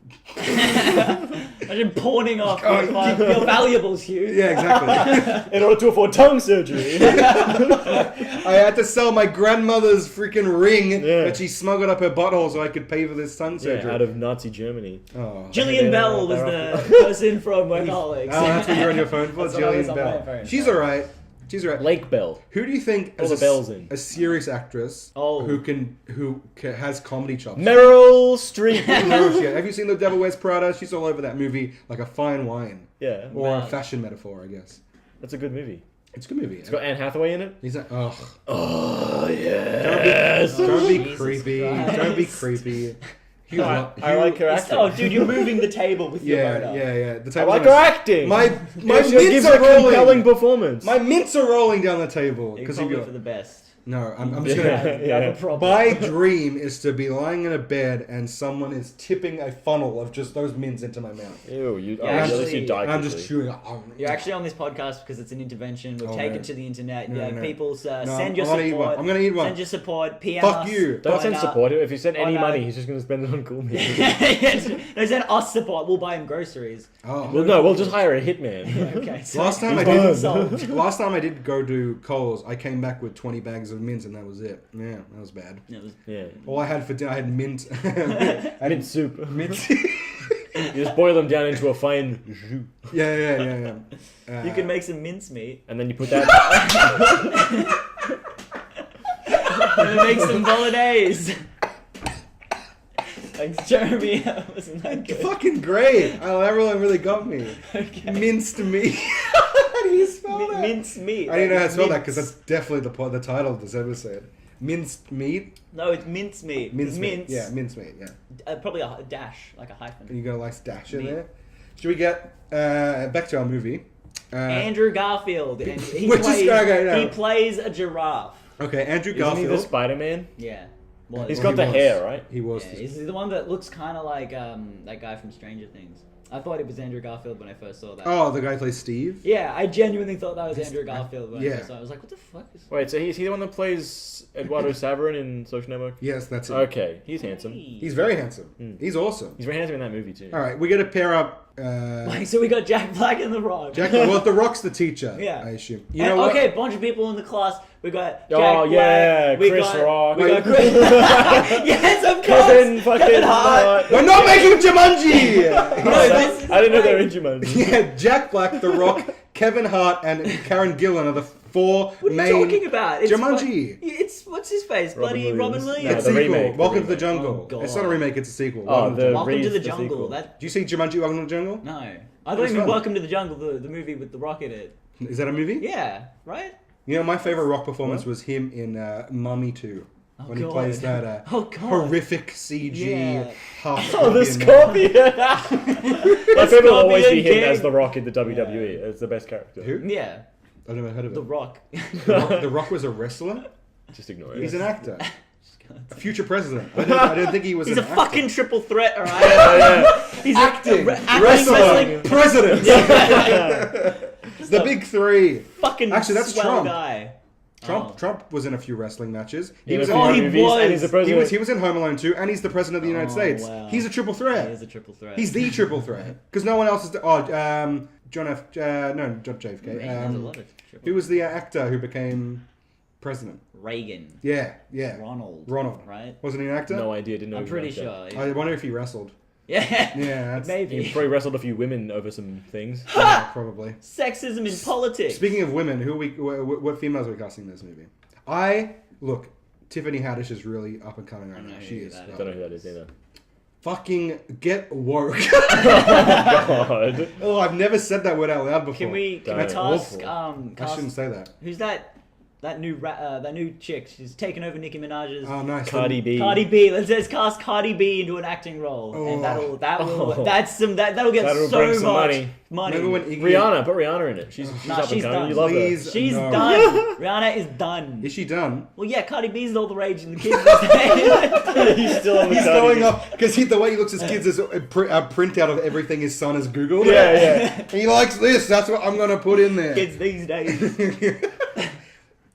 imagine pawning off your valuables, Hugh. Yeah, exactly. in order to afford tongue surgery. I had to sell my grandmother's freaking ring Yeah. that she smuggled up her butthole so I could pay for this tongue yeah, surgery. out of Nazi Germany. Oh. Gillian Yeah, Bell was they're the person from Workaholics. Oh, that's what you're on your phone for, That's what I was Gillian on my Bell. phone She's for. alright. She's alright. Lake Bell. Who do you think All is the bells in. a serious actress Oh. who has comedy chops? Meryl Streep. No shit. Have you seen The Devil Wears Prada? She's all over that movie like a fine wine. Yeah, Or Wow. a fashion metaphor, I guess. that's a good movie. It's a good movie. It's got Anne Hathaway in it. He's like, ugh. Oh, yes. Don't be Jesus creepy. Christ. Don't be creepy. Hugh, I like her acting. Oh, dude, you're moving the table with your Yeah, motor. yeah. The I table's like on her a- acting. My She mints gives are a compelling rolling. performance. My mints are rolling down the table You're because of probably your. for the best. No, I'm just You gonna. have Yeah. a problem. My dream is to be lying in a bed and someone is tipping a funnel of just those mints into my mouth. Ew, Yeah, at least actually- you die And I'm quickly. just chewing. You're actually on this podcast because it's an intervention. We've Oh, taken no. to the internet. No, Yeah, no. people No, send your I'm gonna eat support. one. I'm gonna eat one. Send your support. PM Fuck us. you. Don't on, send support. If you send any on, money, he's just going to spend it on cool music. No, send us support. We'll buy him groceries. Oh. Well, no, we'll just hire a hitman. Okay. So Last time I He's did. solved. Last time I did go to Coles, I came back with 20 bags of mints, and that was it. Yeah, that was bad. It was- Yeah. All I had for dinner, I had mint. Mint soup. Mint. You just boil them down into a fine jus. Yeah. you can make some mincemeat. And then you put that... And make some bolognese. Thanks, Jeremy. That wasn't that good. Fucking great. Oh, everyone really got me. Okay. Minced meat. How do you spell that? Mincemeat. I didn't know how to spell that because that's definitely the title of this episode. Minced meat. No, it's mincemeat. Minced meat. Mince. Yeah, minced meat. Yeah. Probably a dash, like a hyphen. You got a nice dash in Meat. there. Should we get back to our movie? Andrew Garfield. And he Which is- plays, okay, no. he plays a giraffe. Okay, Andrew Isn't he the Garfield. Spider-Man? Yeah. Well, He's Well, got he the was. hair, right? He was. yeah, he's the one that looks kind of like that guy from Stranger Things. I thought it was Andrew Garfield when I first saw that. Oh, the guy who plays Steve. Yeah, I genuinely thought that was Andrew Garfield when I yeah. first saw it. I was like, what the fuck is... Wait, so he's he the one that plays Eduardo Saverin in Social Network? Yes, that's it. Okay, he's handsome. He's very handsome. He's awesome. He's very handsome in that movie, too. All right, we got to pair up. Like, so we got Jack Black and The Rock. Jack. Well, The Rock's the teacher. Yeah. I assume. You And, know what? okay, bunch of people in the class. We got Jack Oh, Black. yeah, we Chris got, Rock. We got Chris. yes, of course. Kevin fucking Hart. We're not making Jumanji. No, this- I didn't know they were in Jumanji. Yeah, Jack Black, The Rock, Kevin Hart, and Karen Gillan are the four What are you main. talking about? It's Jumanji. It's what's his face? Bloody Williams. Robin No, Williams. It's the a sequel. remake, the Welcome to the remake. Jungle. Oh, God. It's not a remake. It's a sequel. Oh, the Welcome to Reese, the the Jungle. sequel. That Did you see Jumanji? Welcome to the Jungle? no, I It thought was you meant fun. Welcome to the Jungle, the movie with the Rock in it. Is that a movie? Yeah, right. You know, my favorite Rock performance was him in Mummy 2. Oh, When God. he plays that Oh, God. horrific CG Yeah. half Oh, the scorpion man. Scorpion! My favorite will always be Scorpion him as King. The Rock in the WWE. It's the best character. Who? Yeah, I've never heard of the it. Rock. The Rock was a wrestler? Just ignore it. He's an actor. A future president. I didn't think he was He's an a actor. fucking triple threat, alright? Yeah, He's Acting, acting, wrestling, president. yeah. The big three. fucking Actually, that's swell Trump. guy. Trump Oh. Trump was in a few wrestling matches. He In was a in few Oh, he movies, was. and he's the president. he was in Home Alone 2, and he's the president of the United Oh, States. wow. He's a triple He threat. is a triple threat. He's the triple threat because no one else is. John F. No, not JFK. He has a lot of triple. Who was the actor who became president? Reagan. Yeah. Ronald. Ronald. Right? Wasn't he an actor? No idea, didn't know. I'm he was pretty an actor. sure. I wonder if he wrestled. Yeah. Yeah, that's He Maybe. probably wrestled a few women over some things. yeah, probably. Sexism in politics. Speaking of women, what females are we casting in this movie? Look, Tiffany Haddish is really up and coming right I now. know She who is. that is. Don't know who that is either. Fucking get woke. God. Oh, I've never said that word out loud before. Can we That's task awful. I shouldn't say that. who's that that new chick. She's taken over Nicki Minaj's. Oh, nice. Cardi B. Cardi B. Let's cast Cardi B into an acting role, and that'll get That'll so bring much some money. Remember when Iggy... Rihanna, put Rihanna in it. She's Nah, up and she's coming. done. You love Please. her. She's No. done. Rihanna is done. Is she done? Well, yeah, Cardi B's all the rage in the kids these days. He's still on the He's Cardi going B. up because the way he looks at his kids is a printout of everything his son has Googled. Yeah. He likes this. That's what I'm gonna put in there. Kids these days.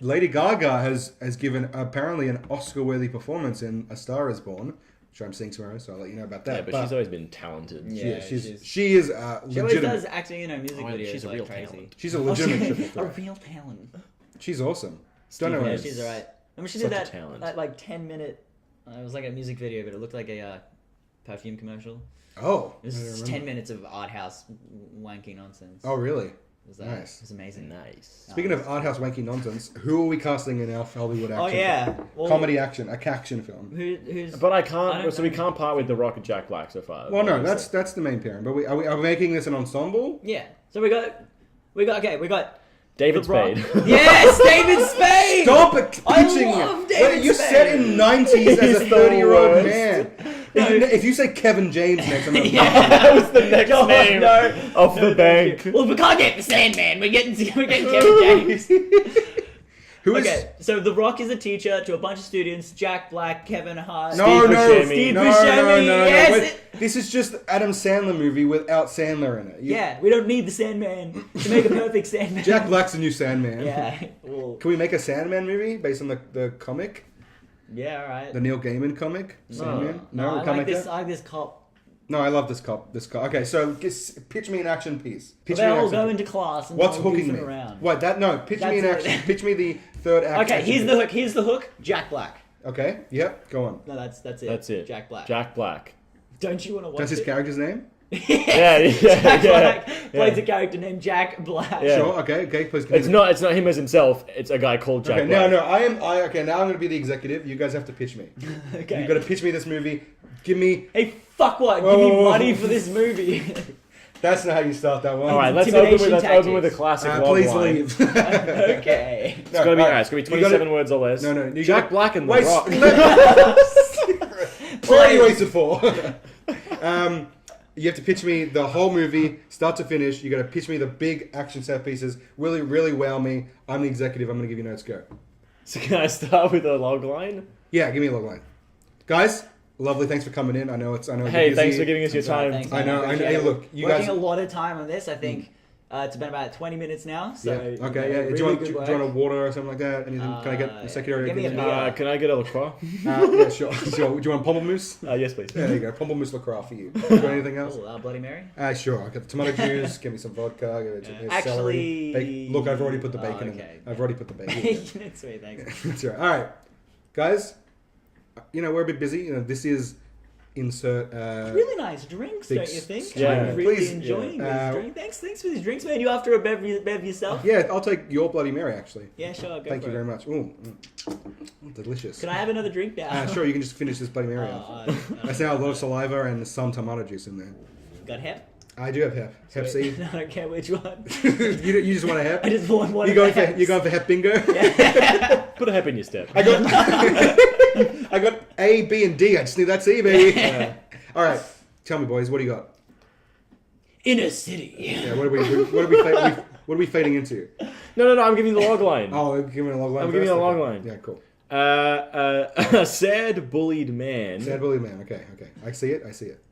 Lady Gaga has given apparently an Oscar-worthy performance in A Star Is Born, which I'm seeing tomorrow, so I'll let you know about that. Yeah, but she's always been talented. Yeah. she is She always legitimate. does acting in her music Oh, videos. she's a like real crazy. talent. She's a legitimate triple A threat. real talent. She's awesome. Steve Don't know Yeah, her. Harris. she's alright. Remember she Such did a that talent. like 10-minute. It was like a music video, but it looked like a perfume commercial. Oh, It was I don't just remember. 10 minutes of art house wanky nonsense. Oh, really? It was, nice. It was amazing. Nice. Speaking of art house wanky nonsense, who are we casting in our Hollywood action? Oh yeah, film? well, Comedy action, a action film. Who's? But I I can't. don't So we know. can't part with The Rock and Jack Black so far. Well, no, obviously. that's the main pairing. But are we making this an ensemble? Yeah. So we got David The Rock. Spade. Yes, David Spade. Stop it, I pitching love it. David You Spade. said in 90s as a He's the 30-year-old worst. man. No. If you say Kevin James next, I'm gonna That was the next No, name no. of the thank bank. you. Well, we can't get the Sandman. We're getting Kevin James. Who is? Okay, so The Rock is a teacher to a bunch of students. Jack Black, Kevin Hart. No, Steve no, Buscemi. Steve no, Buscemi, no, no, yes, no. Wait, it- this is just Adam Sandler movie without Sandler in it. Yeah, we don't need the Sandman to make a perfect Sandman. Jack Black's the new Sandman. Yeah. Well, Can we make a Sandman movie based on the comic, yeah, all right. the Neil Gaiman comic? Sandman? No, I we can't like make this. that. I like this cop. No, I love this cop. Okay, so pitch me an action piece. Pitch They'll me an all action go piece. into class and What's they're all hooking goofing me? around. What that? No, pitch me an That's it. action. Pitch me the third act. Okay, action here's piece. the hook. Here's the hook. Jack Black. Okay, yep, go on. No, that's it. That's it. Jack Black. Jack Black. Don't you want to watch That's his it? character's name? Yeah, Jack Black yeah. plays a character named Jack Black. Yeah. Sure. Okay. Please. It's not him as himself. It's a guy called Jack Okay. Black. No. Okay. Now I'm going to be the executive. You guys have to pitch me. Okay. You've got to pitch me this movie. Give me. Hey, fuck what? Whoa, Give me whoa, whoa. money for this movie. That's not how you start that one. All right, let's Intimidation open with a tactics. classic log Please line. leave. Okay. It's gonna be alright. It's gonna be 27 words or less. No. You Jack gotta- Black and The Wait, Rock. Already wasted 4. You have to pitch me the whole movie, start to finish. You got to pitch me the big action set pieces. Really, really wow me. I'm the executive. I'm going to give you notes. Go. So can I start with a log line? Yeah, give me a log line, guys. Lovely. Thanks for coming in. I know you're Hey, busy. thanks for giving us your time. Thanks, I man. know. appreciate Hey, it. look, you Working guys. a lot of time on this. I think it's been about 20 minutes now. So Yeah. Okay. Yeah. really do you want good work. a water or something like that? Anything? Can I get the secretary? give me a to- beer. Can I get a LaCroix? Yeah, sure. Do you want Pommelmoose? Yes, please. Yeah, there you go. Pommelmoose LaCroix for you. Do you want anything else? Oh, Bloody Mary. Sure. I got the tomato juice. Give me some vodka. Give me Actually- celery. Look, I've already put the Oh, bacon in okay. there. I've already put the bacon in there. Sweet, thanks. That's right. All right, guys. We're a bit busy. This is insert. Really nice drinks, Big don't you think? s- yeah. I'm really Please, enjoying yeah. these drinks. Thanks for these drinks, man. You after a bev yourself? Yeah, I'll take your Bloody Mary actually. Yeah, sure. Go Thank for you it. very much. Ooh, delicious. Can I have another drink now? Sure, you can just finish this Bloody Mary off. That's now a lot of saliva and some tomato juice in there. Got hep? I do have Hep. Hep C. I don't care which one. you just want a Hep? I just want one. You of going the for you going for Hep bingo? Put a hep in your step. I got I got A, B, and D. I just need that C, baby. All right, tell me, boys, what do you got? Inner city. Yeah, what are we fading into? No. I'm giving you the log line. Oh, give me a log line. I'm giving you a first? log Okay. line. Yeah, cool. A sad bullied man. Sad bully man. Okay. I see it.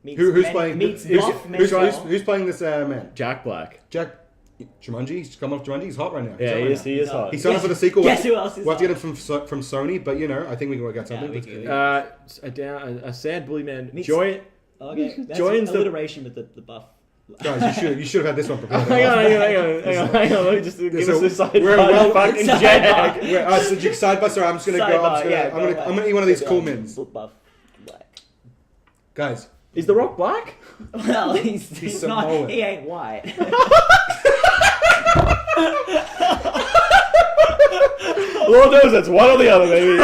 Meets Who's men- playing? meets Who's, buff who's, men. who's playing this man? Jack Black. Jack Jumanji. He's come off Jumanji. He's hot right now. Yeah, he is hot. He signed up for the sequel. Guess who else is We'll have to get hot? him from Sony, but I think we can work out something. we That's can- good. A sad bully man. Meets- Joy. Okay, that's Joins the- alliteration with the buff. Guys, you should have had this one prepared. Hang on. Let me just give So us this side. we're well- fucking Side Jack. Side by side. I'm just gonna go. I'm gonna eat one of these cool mins. Buff black. Guys, Is The Rock black? Well, he's not. Samoan. He ain't white. Lord knows that's one or the other, baby.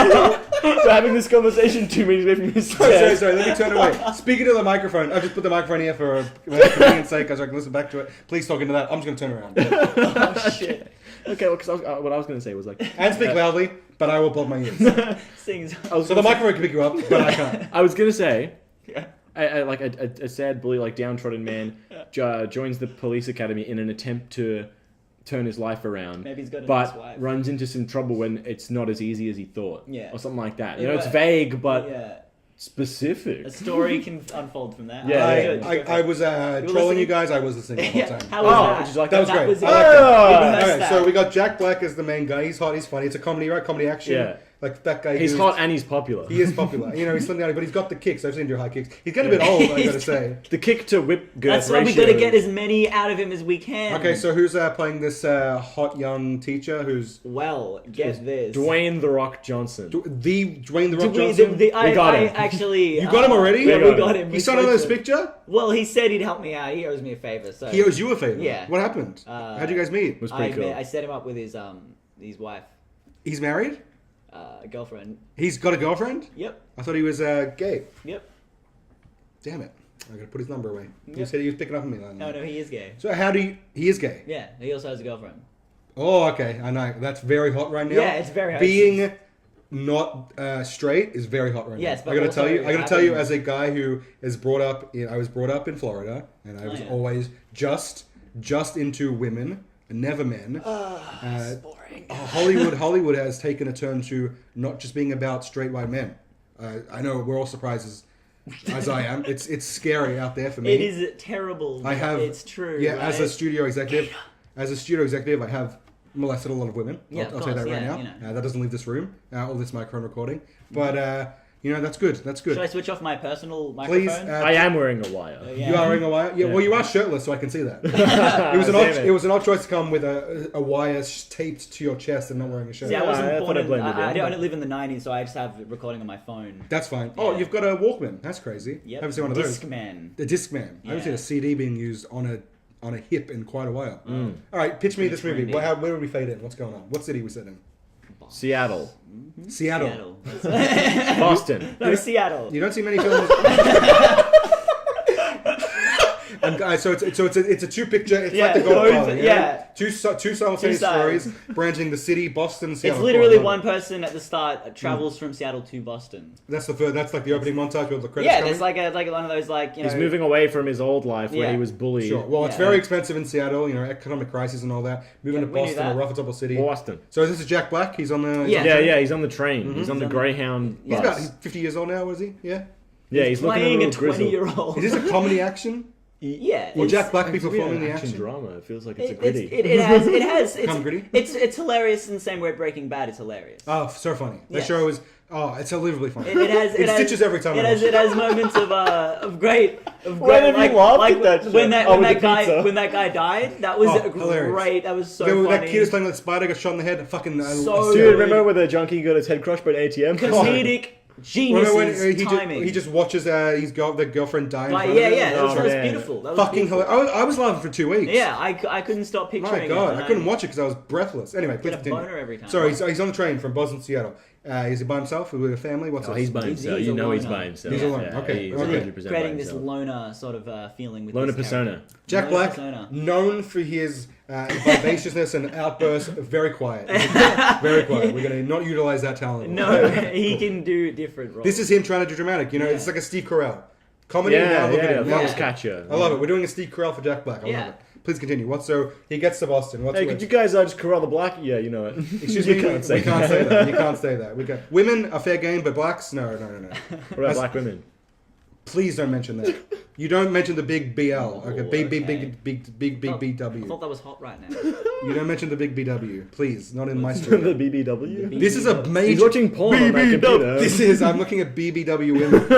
So having this conversation 2 minutes away from his sorry. Let me turn away. Speaking to the microphone. I just put the microphone here for convenience sake, as I can listen back to it. Please talk into that. I'm just gonna turn around. Oh shit. Okay, well, because what I was going to say was like... And speak loudly, but I will block my ears. Sings. I was So the microphone can pick you up, but I can't. I was going to say... Yeah. Like a sad bully, like downtrodden man, joins the police academy in an attempt to turn his life around. Maybe he's got a but nice wife. runs into some trouble when it's not as easy as he thought. Yeah. Or something like that. Yeah, You know, it's but- vague but Yeah. specific. A story can unfold from that. Yeah, I was trolling listening? you guys. I was listening the whole Yeah. time. How was Oh, that? did you like that? Was great. Was I it. liked it. Oh! We missed Alright, that. so we got Jack Black as the main guy. He's hot. He's funny. It's a comedy, right? Comedy action. Yeah. Like that guy. He's who's- hot and he's popular. He is popular. You know, he's slim down, but he's got the kicks. I've seen him do high kicks. He's getting a bit old, I gotta say. The kick to whip girth That's why we ratio. gotta get as many out of him as we can. Okay, so who's playing this hot young teacher? Who's Well, get this. Dwayne The Rock Johnson. the Dwayne the Rock Did we- Johnson? We got I him. actually. You got him already? Yeah, We we got him. He signed on spoke this to him. picture? Well, he said he'd help me out. He owes me a favor. So He owes you a favor. Yeah. What happened? How'd you guys meet? It was pretty cool. I set him up with his wife, He's married? girlfriend. He's got a girlfriend? Yep. I thought he was gay. Yep. Damn it. I gotta put his number away. You Yep. said he was picking up on me. Then. No, he is gay. So how do you... He is gay? Yeah, he also has a girlfriend. Oh, okay. I know. That's very hot right now. Yeah, it's very hot. Being not straight is very hot right Yes, now. but I gotta also tell you. I gotta tell you, having- as a guy who is brought up, I was brought up in Florida, and I was yeah. always just into women, and never men. It's boring. Hollywood has taken a turn to not just being about straight white men. I know we're all surprised as I am. It's scary out there for me. It is terrible. I have. It's true. Yeah, right? as a studio executive, I have molested a lot of women. Yeah, I'll of say that course, right yeah, now. you know. That doesn't leave this room or this microphone recording. But that's good. That's good. Should I switch off my personal Please. microphone? I am wearing a wire. Yeah. You are wearing a wire. Yeah. Yeah. Well, you are shirtless, so I can see that. It was an odd. Damn It was an odd choice to come with a wire taped to your chest and not wearing a shirt. See, I wasn't I born thought I in. blended I in. don't live in the '90s, so I just have it recording on my phone. That's fine. Yeah. Oh, you've got a Walkman. That's crazy. Yep. Haven't seen one of those. Discman. The Discman. I haven't seen Yeah. a CD being used on a hip in quite a while. All right, pitch me this movie. trendy. Where would we fade in? What's going on? What city we set in? Seattle. Seattle. Boston. No, Seattle. You don't see many films. And so it's a two picture. It's like Yeah, the Godfather. both- you know? yeah. Two simultaneous Two sides. stories branching the city, Boston, It's Seattle. literally Oh, I one love it. person at the start that travels from Seattle to Boston. That's that's like the opening montage with the credits. Yeah, coming. there's like one of those like you know. He's moving away from his old life where Yeah. he was bullied. Sure. Well, it's Yeah. very expensive in Seattle. You know, economic crisis and all that. Moving Yeah, to we knew Boston, a that. rough and tumble city. Boston. So this is Jack Black. He's on the. Yeah. Yeah, he's on the train. He's on the on the- Greyhound He's bus. about. He's 50 years old now. Was he? Yeah. Yeah, he's looking playing a a little grizzled. 20-year-old. Is this a comedy action? Yeah. Will it's- Jack Black be It's a bit performing of the action action? drama. It feels like it's a It, gritty. it has. Come gritty? It's hilarious in the same way Breaking Bad is hilarious. Oh, so funny. That Yes. show is. Oh, it's unbelievably funny. It has. It stitches every time I watch It has moments of great. When have you laughed at that when shit? that Oh, when with that the guy pizza. when that guy died, that was Oh, hilarious. great. That was so That funny. kid is playing with the spider, got shot in the head. Fucking. So Dude, good. remember where the junkie got his head crushed by an ATM? Comedic genius Remember when timing. he just watches his the girlfriend die in Like, front yeah, of him? yeah, that was, Oh, that was man. beautiful. That was Fucking beautiful. hilarious. I was laughing for 2 weeks. Yeah, I couldn't stop picturing My God, it. I couldn't watch it because I was breathless. Anyway, please Get a continue. boner every time. Sorry, he's on the train from Boston to Seattle. Is he by himself or with a family? What's Oh, this? he's by himself. he's You know a he's loner. by himself. He's alone. Yeah, Okay. he's Okay. 100% by creating this himself. loner sort of feeling with Loner this persona. character. Jack Loner Black, persona. known for his vivaciousness and outbursts, very quiet. Very quiet. We're going to not utilize that talent. No, he can do different roles. This is him trying to do dramatic. You know, Yeah. it's like a Steve Carell. Comedy and now Yeah, look at yeah, him. Fox Yeah. Catcher. I love it. We're doing a Steve Carell for Jack Black. I Yeah. love it. Please continue. So he gets to Boston. Hey, could you guys just corral the black? Yeah, you know it. Excuse you me. can't say we can't say that. You can't say that. Women are fair game, but blacks, no. What about black women? Please don't mention that. You don't mention the big BL. Okay, big okay. big I BW. thought that was hot right now. You don't mention the big BW. Please, not in my the studio. BBW? This is a He's major. watching porn on that computer. This is. I'm looking at BBW women.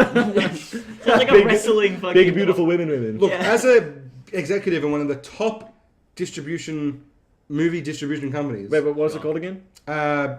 Sounds like a Big- wrestling fucking. Big, beautiful women. Look, Yeah. as a executive in one of the top movie distribution companies. Wait, but what's it called again? And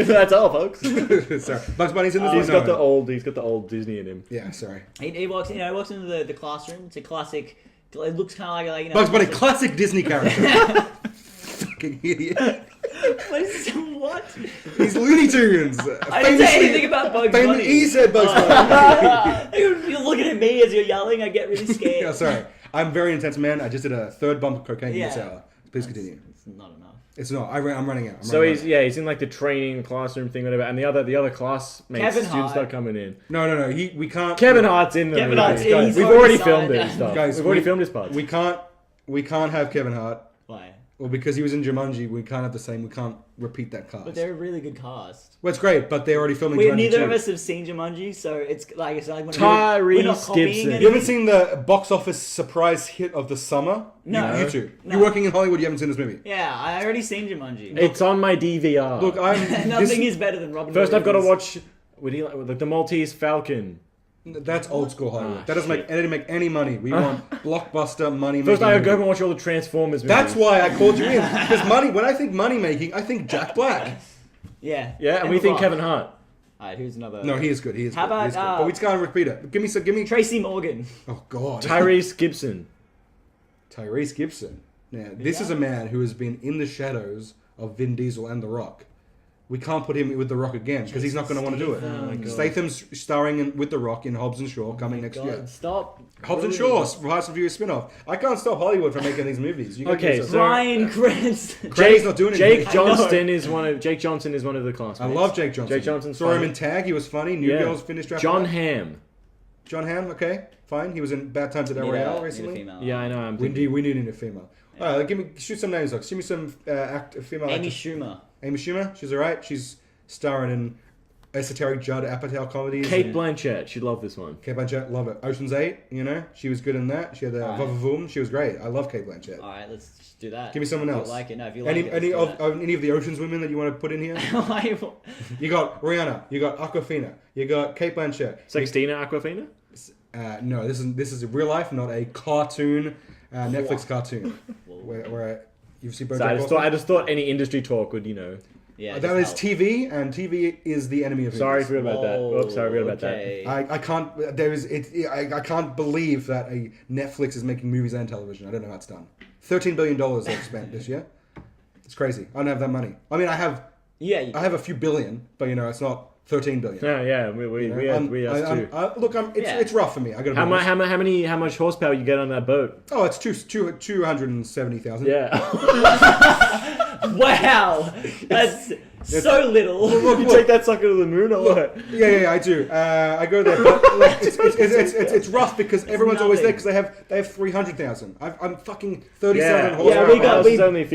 That's all, folks. Sorry. Bugs Bunny's in this. He's one? got No. the old Disney in him. Yeah, sorry. He walks into the classroom. It's a classic. It looks kind of like Bugs Bunny, classic Disney character. Fucking idiot. What? He's Looney Tunes. I didn't say anything about Bugs Bunny. He said Bugs Bunny. You're looking at me as you're yelling. I get really scared. Yeah, sorry. I'm very intense, man. I just did a third bump of cocaine this hour. Please continue. It's not enough. It's not. I'm running out. So he's in like the training classroom thing, whatever. And the other classmates, Kevin students Hart. start coming in. No. We can't. Kevin Hart's in the Kevin movie. Hart's in, Guys, he's we've already already signed, filmed yeah. it. Stuff. Guys, we've already filmed his parts. We can't have Kevin Hart. Why? Well, because he was in Jumanji, we can't have the same. We can't repeat that cast. But they're a really good cast. Well, it's great, but they're already filming. We Jumanji neither 2. of us have seen Jumanji, so it's like we're not Tyrese copying Gibson. anything. You haven't seen the box office surprise hit of the summer? No. You two. No. You're working in Hollywood. You haven't seen this movie. Yeah, I already seen Jumanji. It's on my DVR. Look, Nothing is better than Robin First, I've got to Williams. watch. Would he like the Maltese Falcon? That's old school Hollywood. Ah, That didn't make any money. We want blockbuster money. First, I making go and watch all the Transformers movies. That's why I called you in. Because money. When I think money making, I think Jack Black. Yeah. Yeah, and we The think Rock. Kevin Hart. Alright, who's another? No, he is good. He is How good. about, He's good. But we can't repeat it. Give me. Tracy Morgan. Oh God. Tyrese Gibson. Tyrese Gibson. Now, this is a man who has been in the shadows of Vin Diesel and The Rock. We can't put him with The Rock again because he's not going to want to do it. Oh my God. Statham's starring with The Rock in Hobbs and Shaw coming next year. Stop. Hobbs and Shaw, Fast and Furious spin-off. I can't stop Hollywood from making these movies. You gotta Okay, do so- something. Ryan Cranston. Craig's not doing anything. Jake Johnson is one of the classmates. I love Jake Johnson. Jake Johnson's Saw him funny. in Tag. He was funny. New Yeah. Girls finished draft. John Hamm. John Hamm. Okay, fine. He was in Bad Times at El Royale recently. Yeah, I know. I'm We thinking. need a female. All right, shoot some names. Like, give me some female. Amy actors. Schumer. Amy Schumer. She's alright. She's starring in esoteric Judd Apatow comedies. Kate Blanchett. She'd love this one. Kate Blanchett, love it. Ocean's 8, she was good in that. She had the Alright. Vavavoom. She was great. I love Kate Blanchett. Alright, let's just do that. Give me someone If else. you like it, no. If you like Any it, any let's of do any of the Ocean's women that you want to put in here? that. You got Rihanna. You got Aquafina. You got Kate Blanchett. Sextina Aquafina. No, this is a real life, not a cartoon, Netflix cartoon. Where you see So BoJack Horseman? I just thought any industry talk would, Yeah, Yeah, That is TV, and TV is the enemy of movies. Sorry, forgot about that. Oops, sorry, forgot about that. okay. I can't. There is it. I can't believe that a Netflix is making movies and television. I don't know how it's done. $13 billion they've spent this year. It's crazy. I don't have that money. I mean, I have a few billion, but it's not 13 billion. Yeah, we us too. Look, it's rough for me. I got How much horsepower you get on that boat? Oh, it's 270,000. Yeah. Wow, that's so little. You take that sucker to the moon or what? Yeah, I do. I go there, but it's rough because everyone's always there because they have 300,000. I'm fucking 37 horsepower. Mine's only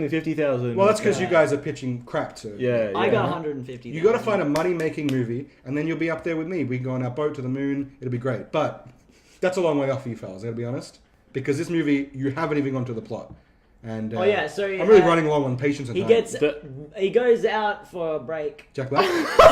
50,000. Well, that's because you guys are pitching crap too. Yeah. I got 150. You got to find a money-making movie, and then you'll be up there with me. We can go on our boat to the moon. It'll be great. But that's a long way off for you fellas. I got to be honest, because this movie you haven't even gone to the plot. And so I'm really running long on patience and time. He goes out for a break. Jack Black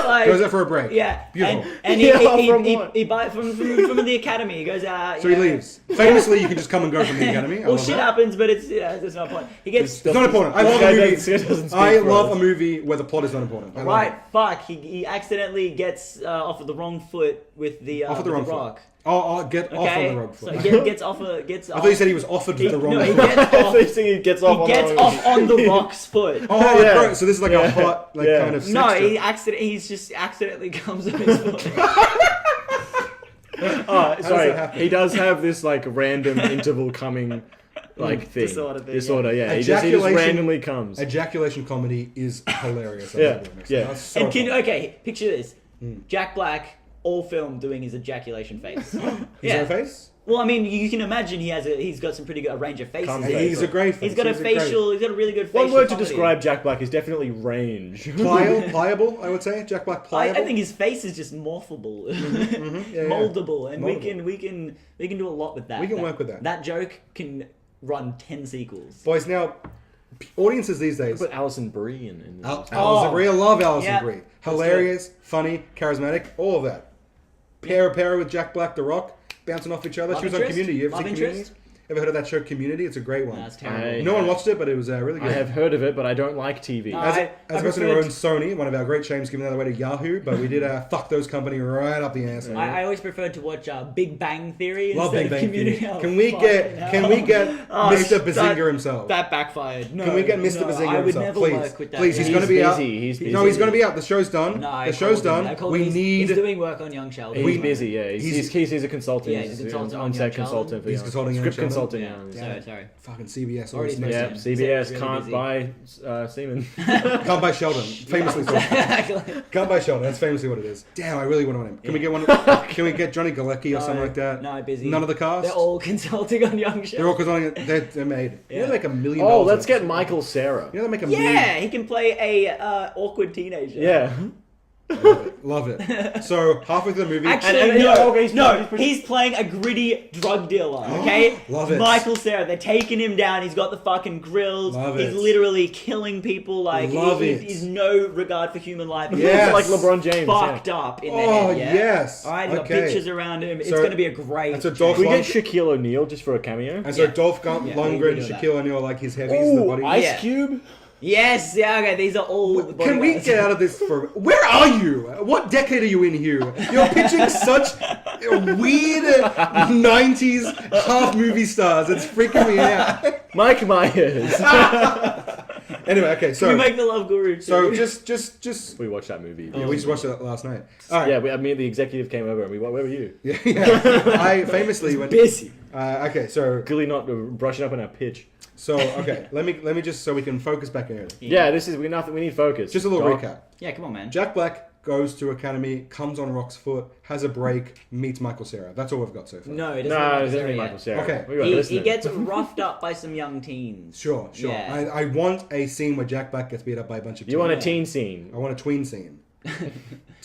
Like, goes out for a break. Yeah, Beautiful. And he buys from the academy. He goes out. So he leaves. Famously, you can just come and go from the academy. Well, shit happens, but it's there's no point. He gets It's not important. I love a movie. I love a movie where the plot is not important. right. Fuck. He accidentally gets off of the wrong foot with the Off of the wrong rock. foot. I'll get off on the wrong foot. So gets off. I thought you said he was offered the wrong he foot. gets off. He gets off. He gets off on the rock's foot. Oh, Yeah. great. So this is like a hot, kind of. No, sex joke. he's just accidentally comes on his foot. Oh, that sorry. happen? He does have this random interval coming thing. Disorder thing, Disorder, yeah. He just Ejaculation- randomly comes. Ejaculation comedy is hilarious. Yeah. That's so And funny. picture this: Jack Black, all film doing his ejaculation face. His own face? Well, I mean, you can imagine he's got some pretty good range of faces. He's a great face. He's got a really good facial. One word to comedy. describe Jack Black is definitely range. Pliable, I would say. Jack Black pliable. I think his face is just morphable, Yeah. moldable, and Moldable. we can do a lot with that. We can work with that. That joke can run 10 sequels. Boys, now, audiences these days. Put Alison Brie in. Alison Brie, I love Alison Yeah. Brie. Hilarious, funny, charismatic, all of that. Pair with Jack Black, The Rock, bouncing off each other. Love She was on interest? Community. You ever Love seen Community? interest? Ever heard of that show Community? It's a great one. That's terrible. No one watched it, but it was really good. I have heard of it, but I don't like TV. No. As I a person who preferred- owns Sony, one of our great shames giving that away to Yahoo, but we did fuck those company right up the ass. I always preferred to watch Big Bang Theory Love instead Big of Bang Community. Theory. Oh, Can we get Oh, Mr. Bazinga himself? That backfired. No, Can we get Mr. no, Bazinga I would himself, never please? work with that. Please, he's guy. going to be out. He's busy. No, he's going to be out. The show's done. No, I the show's called him. done. I called We him. need. He's doing work on Young Sheldon. He's busy, yeah. He's a consultant. Yeah, he's a consultant on on-set Young consultant. Sheldon. For He's Young- consulting Script Young consulting. Sheldon. Yeah, sorry. Fucking CBS. Already always missed Yeah, makes him. CBS Really can't busy. buy semen. Can't buy Sheldon. Famously so. Can't buy Sheldon. That's famously what it is. Damn, I really want him. Can we get one? Can we get Johnny Galecki or something like that? No, busy. None of the cast. They're all consulting on Young Sheldon. They're all consulting. They're made. You know, they make $1 million. Oh, let's get Michael Cera. You know, they make $1 million. Yeah, he can play a awkward teenager. Yeah. Love it. So halfway through the movie, Actually, And- no, okay, no, he's playing a gritty drug dealer, okay? Love it. Michael Cera, they're taking him down, he's got the fucking grills, Love he's it. literally killing people, like, Love he, it. he's no regard for human life. Yes. Like LeBron James. Fucked up in the Oh, head, yeah? yes. Alright, he's got Okay. bitches around him, it's So- gonna be a great... and so Dolph Can we Lund- get Shaquille O'Neal just for a cameo? and so Yeah. Dolph Yeah, Lundgren, we can do that. Shaquille O'Neal, like his heavies in the Ooh, body. Ice Yeah. Cube? Yes, yeah, okay, these are all the Can we bodyguards. get out of this for... Where are you? What decade are you in, Hugh? You're pitching such weird 90s half movie stars. It's freaking me out. Mike Myers. Anyway, okay, so... We make the Love Guru too. So just... We watched that movie. Yeah, we just watched it last night. All right. Yeah, I mean, the executive came over and we went, where were you? Yeah. I famously went... busy. Okay, so... Clearly not brushing up on our pitch. So, okay, let me just... So we can focus back in. Yeah, we need focus. Just a little Doc. recap. Yeah, come on, man. Jack Black goes to Academy, comes on Rock's foot, has a break, meets Michael Cera. That's all we've got so far. No, it doesn't No, matter it's definitely Michael yet. Cera. Okay. We got He listeners. gets roughed up by some young teens. Sure. Yeah. I want a scene where Jack Black gets beat up by a bunch of You want a teens. teen scene. I want a tween scene.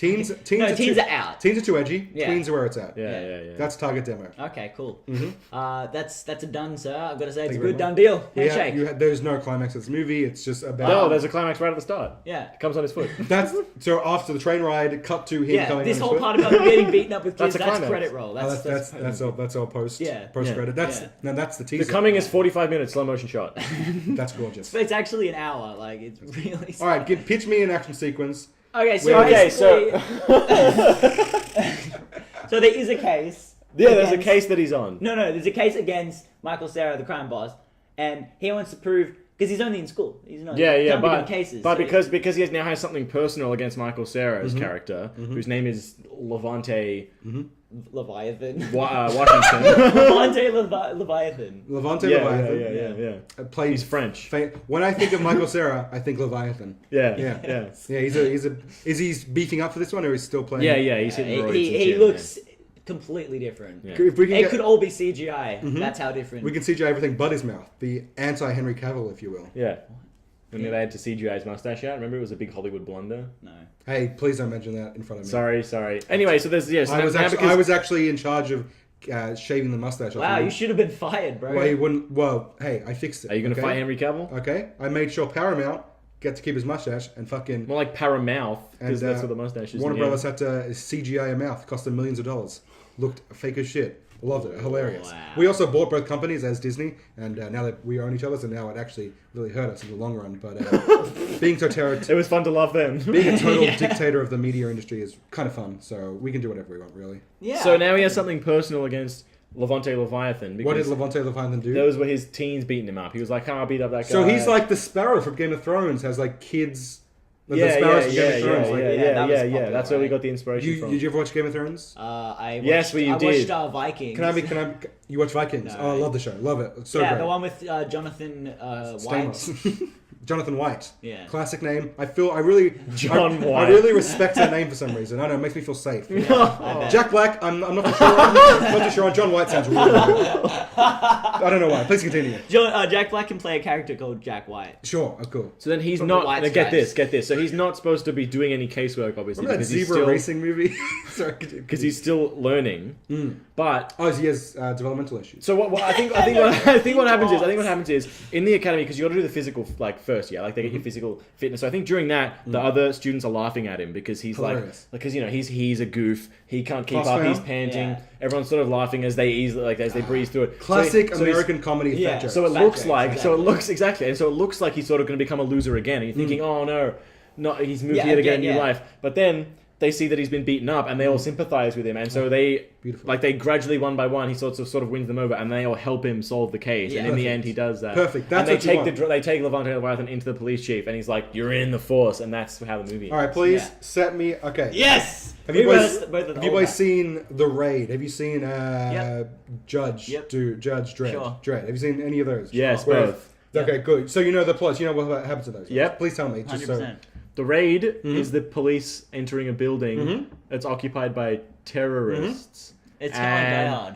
Teens are out. Teens are too edgy. Yeah. Tweens are where it's at. Yeah. That's target demo. Okay, cool. Mm-hmm. That's a done, sir. I've got to say, it's a you very good done deal. Yeah, Handshake. there's no climax of this movie. It's just about. No, there's a climax right at the start. Yeah. It comes on his foot. That's so after the train ride. Cut to him Yeah, coming. this on whole his part about him getting beaten up with That's kids, a that's climax. credit roll. That's all post. Yeah. Post credit. That's Yeah. no, that's the teaser. The coming is 45 minutes slow motion shot. That's gorgeous. But it's actually an hour. Like, it's really. All right, pitch me an action sequence. Okay, so Okay, so so there is a case. there's a against- case that he's on. No, there's a case against Michael Cera, the crime boss, and he wants to prove because he's only in school. He's not. Yeah, can't be doing but cases. but so because he now has something personal against Michael Cera's character, whose name is Levante Leviathan. Washington. Levante Leviathan. Levante yeah, Leviathan. yeah. Played He's French. When I think of Michael Cera, I think Leviathan. Yeah. Yeah. Is he beefing up for this one, or is he still playing? Yeah, he's hitting roids. He and looks completely different. Yeah. If we can It get- could all be CGI. That's how different. we can CGI everything but his mouth. The anti-Henry Cavill, if you will. Yeah. And then they had to CGI his mustache out. Remember, it was a big Hollywood blunder. No. Hey, please don't mention that in front of me. Sorry. Anyway, so there's so I was actually in charge of shaving the mustache. off Wow, him. you should have been fired, bro. Well, he wouldn't. Well, hey, I fixed it. Are you going to okay? fight Henry Cavill? Okay, I made sure Paramount get to keep his mustache and fucking. More like Paramouth, because And, that's what the mustache is. Warner in the Brothers end. had to CGI a mouth, cost them millions of dollars. Looked fake as shit. Loved it. Hilarious. Wow. We also bought both companies as Disney, and now that we own each other, so now it actually really hurt us in the long run. But being so It was fun to love them. being a total dictator of the media industry is kind of fun. So we can do whatever we want, really. Yeah. So now he has something personal against Levante Leviathan. What did because Levante Leviathan do? Those were his teens beating him up. He was like, "Can't beat up that guy." So he's like the Sparrow from Game of Thrones, has like kids. The yeah, Sparrows from Game of Thrones. yeah, like, that was popular, That's where we right? got the inspiration from. Did you ever watch Game of Thrones? I watched, Yes, well, you I did. watched Vikings. You watch Vikings? No. Oh, I love the show. Love it. It's so yeah, great. the one with Jonathan White. Stamos. Jonathan White. Yeah. Classic name. I really John I White. really respect that name for some reason. I don't know, it makes me feel safe. I bet. Jack Black, I'm not too sure. I'm not too sure on. John White sounds really good. I don't know why. Please continue. Jack Black can play a character called Jack White. Sure. Oh, cool. So then he's From the not. White Now get Stripes. this. So he's not supposed to be doing any casework, obviously, Remember that because he's zebra still racing movie? Sorry. because he's still learning. But Oh, he has developmental issues. so what I think what happens is in the academy, because you got to do the physical first, yeah, like they get your physical fitness. So I think during that the other students are laughing at him because he's Hilarious. because he's a goof. He can't keep Class up. fail? He's panting. Yeah. Everyone's sort of laughing as they breeze through it. Classic So he's- American comedy Yeah. fat jokes. So it Fat looks jokes, like, exactly. and so it looks like he's sort of going to become a loser again. And you're thinking, oh no, he's moved Yeah, here to get a again, new yeah. life. But then they see that he's been beaten up, and they all sympathize with him, and so they, Beautiful. they gradually one by one, he sort of wins them over, and they all help him solve the case. Yeah. And in the Perfect. end, he does that. Perfect. That's and what you want. they take Levante Leviathan into the police chief, and he's like, "You're in the force," and that's how the movie. All right, ends. please Yeah. set me. Okay. Yes. Have you We boys, both- both of the have you old boys guys. seen The Raid? Have you seen Judge? Yep. Judge Dredd. Sure. Dredd. Have you seen any of those? Yes, Where- both. Okay, good. So you know the plots. You know what happens to those. Yep. Please tell me. Just so. 100%. The raid is the police entering a building that's occupied by terrorists. It's kind of And- Die Hard.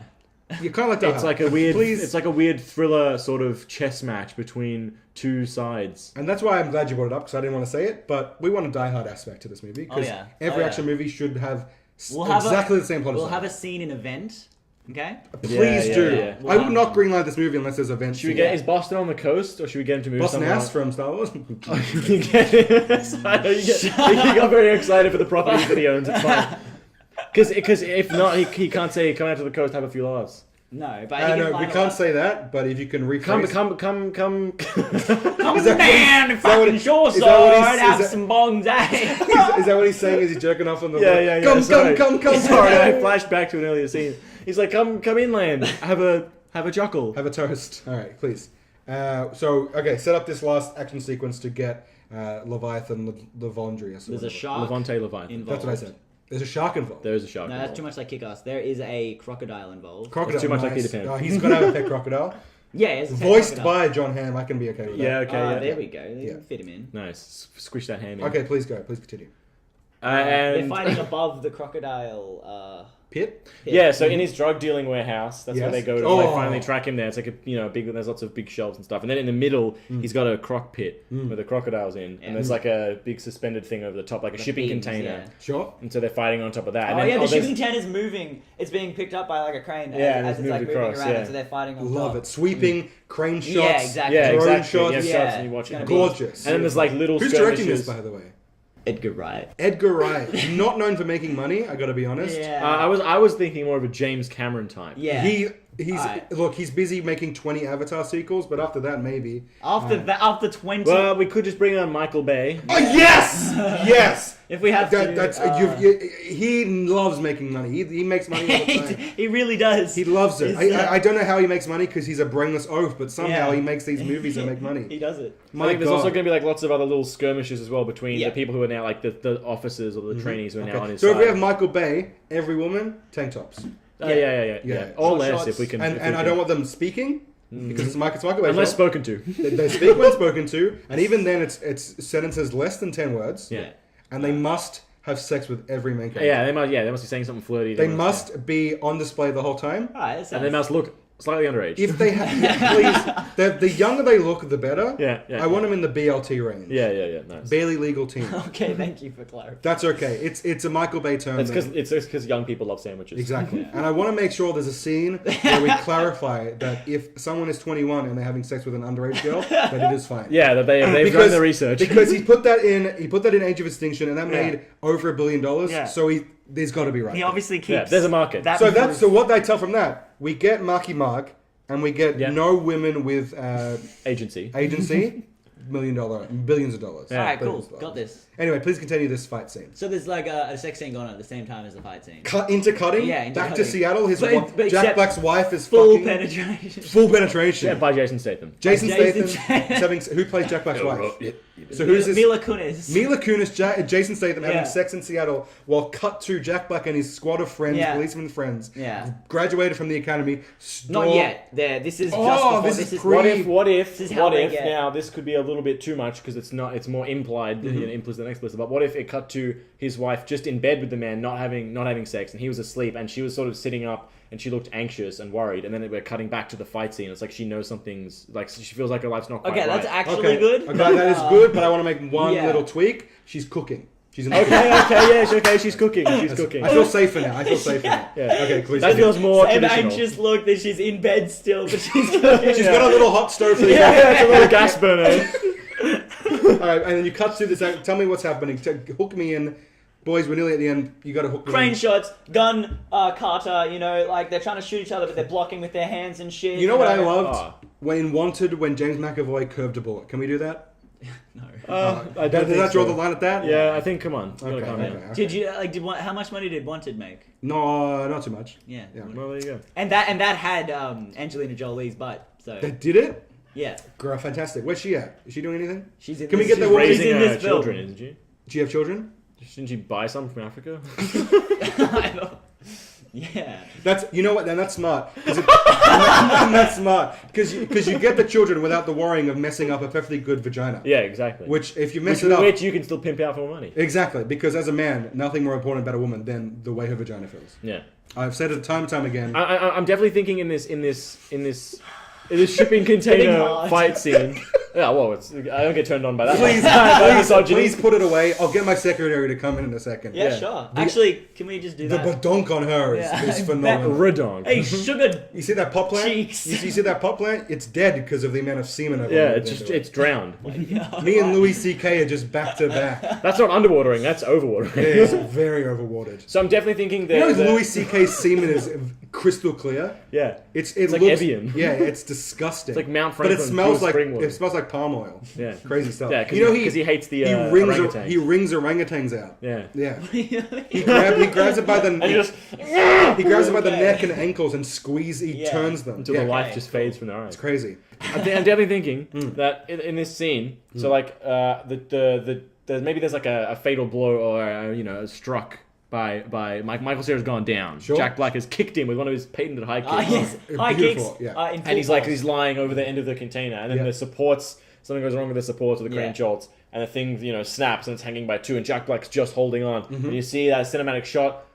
You kind of like that. It's like a weird. Please. It's like a weird thriller sort of chess match between two sides. And that's why I'm glad you brought it up because I didn't want to say it, but we want a Die Hard aspect to this movie because yeah. every Oh, yeah. action movie should have We'll have exactly the same plot. We'll as have that. a scene in Event. Okay. Please Yeah, do. yeah, yeah. I would not greenlight this movie unless there's events. Should we get? Is Boston on the coast, or should we get him to move Boston somewhere? Ass from Star Wars? You get it. I know you got very excited for the properties that he owns. It's fine. Because if not, he can't say come out to the coast, have a few laughs. No, but he I can know line we it can't up. say that, but if you can rephrase. Come. Come Is that down to that what fucking he- shore is that what he's- side, is have that- some bongs, eh? Is that what he's saying? Is he jerking off on the? Yeah. Come, sorry. come. Sorry, I flashed back to an earlier scene. He's like, come inland, have a juckle. Have a toast. All right, please. Okay, set up this last action sequence to get Leviathan Levondrius. There's a shark Levante Leviathan. involved. That's what I said. There's a shark involved. There is a shark. No, that's too much like Kick-Ass. There is a crocodile involved. Crocodile. That's too much like nice. Peter Pan. He's gonna have a pet crocodile. Yeah, it's a Voiced crocodile. by John Hamm. I can be okay with that. Yeah. Okay. There we go. They Yeah. can fit him in. Nice. Squish that ham in. Okay, please go. Please continue. They're And fighting above the crocodile pit. Yeah, so in his drug dealing warehouse, that's where Yes. they go to. Oh. They finally track him there. It's like big. There's lots of big shelves and stuff. And then in the middle, he's got a croc pit where the crocodile's in, and there's like a big suspended thing over the top, like a shipping beams, container. yeah. Sure. And so they're fighting on top of that. Oh And then, yeah, the there's- shipping container's moving. It's being picked up by like a crane Yeah, and as it's it's like moved moving across, around, yeah. and so they're fighting on Love top. it. Sweeping crane shots. Yeah, exactly. Yeah, drone exactly. You have shots. shots and you watch Yeah. it. Gorgeous. And then there's like little Who's directing this, skirmishes. by the way? Edgar Wright. Edgar Wright. Not known for making money, I gotta be honest. Yeah. I was thinking more of a James Cameron type. Yeah. He's Alright. look, he's busy making 20 Avatar sequels, but after that, maybe. After 20. Well, we could just bring on Michael Bay. Oh yes, yes. if we have to. That's he loves making money. He makes money all the time. he really does. He loves it. He's, I don't know how he makes money because he's a brainless oaf, but somehow Yeah. he makes these movies that make money. He does it. I think there's also going to be like lots of other little skirmishes as well between Yeah. the people who are now like the officers or the trainees who are now on his So side. if we have Michael Bay, every woman tank tops, Yeah. Yeah. Or Short less shots. if we can. and if we I can. don't want them speaking because it's Michael Bay. Unless show. spoken to. They speak when spoken to, and even then it's sentences less than 10 words. Yeah. And they must have sex with every main character. Yeah, they must be saying something flirty. They must be on display the whole time. Alright, And they must look slightly underage. If they have, please, the younger they look, the better. Yeah. I want them in the BLT range. Yeah. Nice. Barely legal teen. Okay, thank you for clarifying. That's okay. It's a Michael Bay term. It's that- because young people love sandwiches. Exactly. And I want to make sure there's a scene where we clarify that if someone is 21 and they're having sex with an underage girl, that it is fine. Yeah, that they've done the research. Because he put that in Age of Extinction, and that made over $1 billion. Yeah. So there's got to be right. He obviously keeps. Yeah, there's a market. That So what they tell from that, we get Marky Mark, and we get Yeah. no women with Agency. agency, billions of dollars. Yeah. Alright, cool. Billions of dollars. Got this. Anyway, please continue this fight scene. So there's like a sex scene going on at the same time as the fight scene. Intercutting. Yeah, Back to intercutting. Seattle. His But Jack except Black's wife is Full fucking penetration. full penetration. Yeah, by Jason Statham. Jason Jason Statham is having, who plays Jack Black's wife? Yeah. So who's this? Mila Kunis. Mila Kunis, Jason Statham having Yeah. sex in Seattle, while cut to Jack Black and his squad of friends, Yeah. policemen friends, Yeah. graduated from the academy. Not yet. There. This is just Oh, before. this is What if This is how they get- now this could be a little bit too much because it's more implied, implicit than explicit. But what if it cut to his wife just in bed with the man, not having sex, and he was asleep, and she was sort of sitting up, and she looked anxious and worried, and then we're cutting back to the fight scene. It's like she knows something's like she feels like her life's not quite Okay, right. that's actually Okay, good. okay, that is good, but I want to make one Yeah. little tweak. She's cooking. She's in the Okay, she's cooking. She's cooking. I feel safer now. Yeah. Okay, please. That feels more An traditional. anxious look that she's in bed still, but she's She's got a little hot stove for the Yeah, it's a little gas burner. All right, and then you cut through this. Tell me what's happening. Hook me in. Boys, we're nearly at the end. You got to hook me crane in. shots, gun Carter. You know, like they're trying to shoot each other, but they're blocking with their hands and shit. You know what I loved? Oh. When in Wanted, when James McAvoy curved a bullet. Can we do that? No. I don't Does think that draw so. the line at that? Yeah, I think. Come on. It's gotta Okay, calm down. okay. Did you like? How much money did Wanted make? No, not too much. Yeah. Yeah. Well, there you go. And that had Angelina Jolie's butt. So They did it? yeah, Girl, fantastic. Where's she at? Is she doing anything? she's in. Can we this, get the she's woman- Raising in this film. children, isn't she? Do you have children? Shouldn't she buy some from Africa? I know. Yeah. That's you know what? Then that's smart. That's smart because you get the children without the worrying of messing up a perfectly good vagina. Yeah, exactly. Which if you mess which, it up, which you can still pimp out for more money. exactly because as a man, nothing more important about a woman than the way her vagina feels. Yeah. I've said it time and time again. I'm definitely thinking in this shipping container hard. fight scene. Yeah, well, I don't get turned on by that. Please, please put it away. I'll get my secretary to come in a second. Yeah, Yeah. sure. Actually, can we just do The that? badonk on her Yeah. is phenomenal. Redonk. Hey, sugar. You see that pot plant? Cheeks. You see that pot plant? It's dead because of the amount of semen I've Yeah, allowed it's into it. it's drowned. Me and Louis C.K. are just back to back. That's not underwatering. That's overwatering. It is very overwatered. So I'm definitely thinking that. You know, Louis C.K.'s semen is crystal clear. Yeah. It like looks, Evian. Yeah, it's disgusting. It's like Mount but it Franklin smells pure like spring water. it smells like palm oil. Yeah. Crazy stuff. Yeah, because you know he hates the orangutans. he rings orangutans out. Yeah. Yeah. He grabs it by the And he just he grabs it by the Okay. neck and ankles and he Yeah. turns them. until yeah, the life Okay, just cool. fades from their eyes. it's crazy. I'm definitely thinking that in this scene, so like maybe there's like a fatal blow or struck by Michael Cera's gone down. Sure. Jack Black has kicked him with one of his patented high kicks. Ah, yes. High Beautiful, kicks. yeah. In full And force. he's lying over the end of the container, and then Yeah. the supports, something goes wrong with the supports of the crane Yeah. jolts, and the thing snaps and it's hanging by two, and Jack Black's just holding on. And you see that cinematic shot,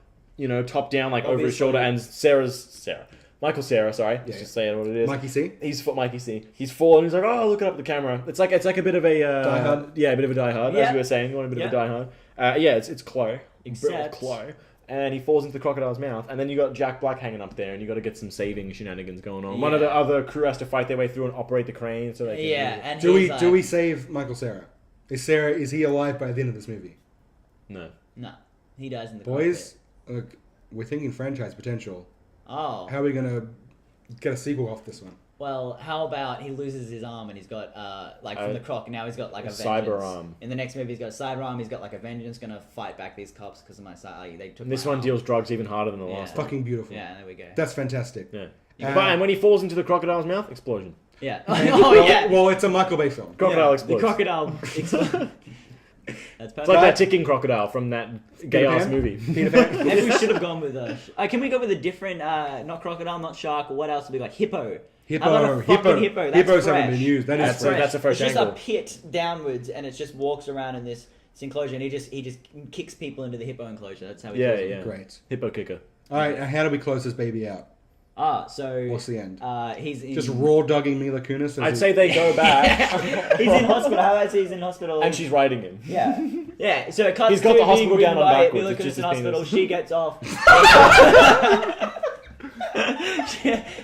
top down, like over his Obviously. shoulder, and Michael Cera, sorry, let's just say what it is. Mikey C. Mikey C. He's fallen. He's like, oh, look up at the camera. It's like a bit of a Die Hard? Yeah, a bit of a Die Hard, Yeah. as we were saying. You want a bit of a Die Hard? Yeah, it's Chloe. Except- Chloe. And he falls into the crocodile's mouth, and then you got Jack Black hanging up there, and you got to get some saving shenanigans going on. One of the Yeah. other crew has to fight their way through and operate the crane, so they can. Yeah, and Do he's we like, save Michael Cera? Is he alive by the end of this movie? No. No, he dies in the Boys, look, we're thinking franchise potential. cockpit. Oh, How are we gonna get a sequel off this one? well, how about he loses his arm and he's got from the croc, and now he's got like a cyber vengeance. arm. In the next movie, he's got a cyber arm. He's got like a vengeance, gonna fight back these cops because of my side. They took. And this my one arm. deals drugs even harder than the Yeah. last one. Fucking beautiful. Yeah, there we go. That's fantastic. Yeah. Uh, But and when he falls into the crocodile's mouth, explosion. Yeah. Well, Oh yeah. Well, it's a Michael Bay film. Crocodile Yeah, explodes. The crocodile. That's It's perfect. like that ticking crocodile from that gay ass Pan? movie. Peter Pan. Maybe we should have gone with can we go with a different, not crocodile, not shark, or what else would be like hippo? How about a fucking hippo? That's Hippos fresh. haven't been used. That is That's fresh. that's a fresh It's angle. just a pit downwards, and it just walks around in this enclosure, and he just kicks people into the hippo enclosure. That's how he Yeah, kills them. yeah. Great. Hippo kicker. All right, and how do we close this baby out? So What's the end? He's in, Just raw dogging Mila Kunis? as I'd he- say they go back, he's in hospital. How about he's in hospital? and she's riding him. Yeah, yeah. So it cuts He's got to the being hospital down ridden on by backwards, Mila it's Kunis just in his hospital. penis. She gets off.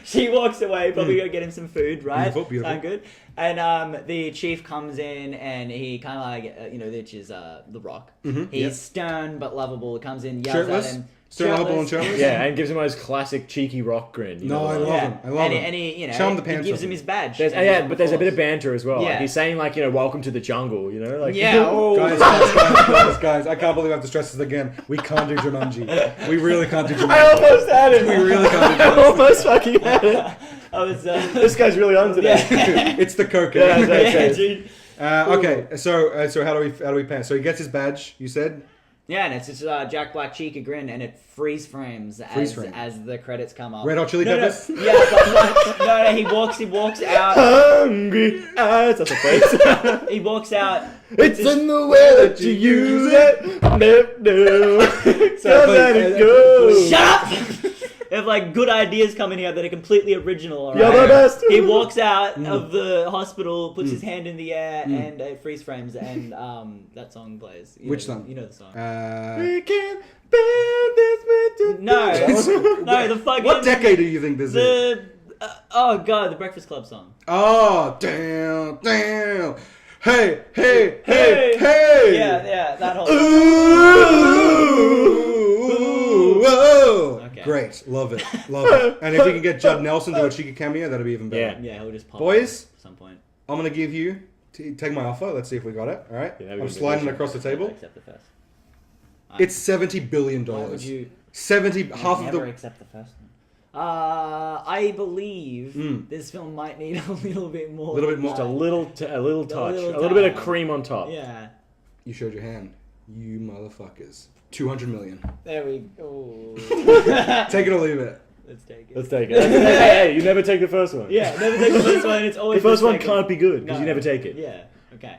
she walks away. Probably gonna get him some food, right? Beautiful, beautiful. Sound good. And the chief comes in, and he kind of like which is The Rock. He's yep. stern but lovable. Comes in, yells Shirtless? at him. Still lovable and shirtless? Yeah, and gives him his classic cheeky rock grin. You No, know, I like- love him. I love him. And he, Show him the he pants gives off him his badge. There's, and yeah, he's but there's a bit of force. banter as well. Yeah. Like he's saying like, welcome to the jungle, like Yeah. Oh. Guys, I can't believe I have to stress this again. We can't do Jumanji. We really can't do I Jumanji. almost had it. We really can't do I Jumanji. almost fucking had it. I was. This guy's really on today. It's the Yeah, cocaine. that's right. yeah, dude. Okay, so how do we pan? So he gets his badge. You said Yeah, and it's just Jack Black cheeky grin, and it freeze frames as the credits come up. Red Hot Chili Peppers? No, yeah, but no, he walks out. Hungry eyes. That's a face. He walks out. It's in the way that you use it. No. So let it go. Shut up! They have like good ideas coming here that are completely original. All right? You're the best. He walks out of the hospital, puts his hand in the air, and it freeze frames, and that song plays. Which song? You know the song. We can bear this with No, no, the fucking what decade do you think this is? the oh god, the Breakfast Club song. Oh, damn. Hey, hey, hey, hey. Yeah, that whole. Ooh, whoa. Okay. Great, love it. And if we can get Judd Nelson to a cheeky cameo, that'd be even better. Yeah. Yeah, he'll just pop Boys? up at some point. I'm gonna give you. Take my offer. Let's see if we got it. All right. Yeah, that'd be I'm a sliding good across the table. Accept the first. It's $70 billion. Why would you 70, half of never the. accept the first one? I believe this film might need a little bit more. A little bit more. Just a little touch, a little little bit of time. cream on top. Yeah. You showed your hand. You motherfuckers. 200 million. There we go. Take it or leave it. Let's take it. Let's take it. Hey, you never take the first one. Yeah, never take the first one. It's The always first one second. can't be good because No. you never take it. Yeah. Okay.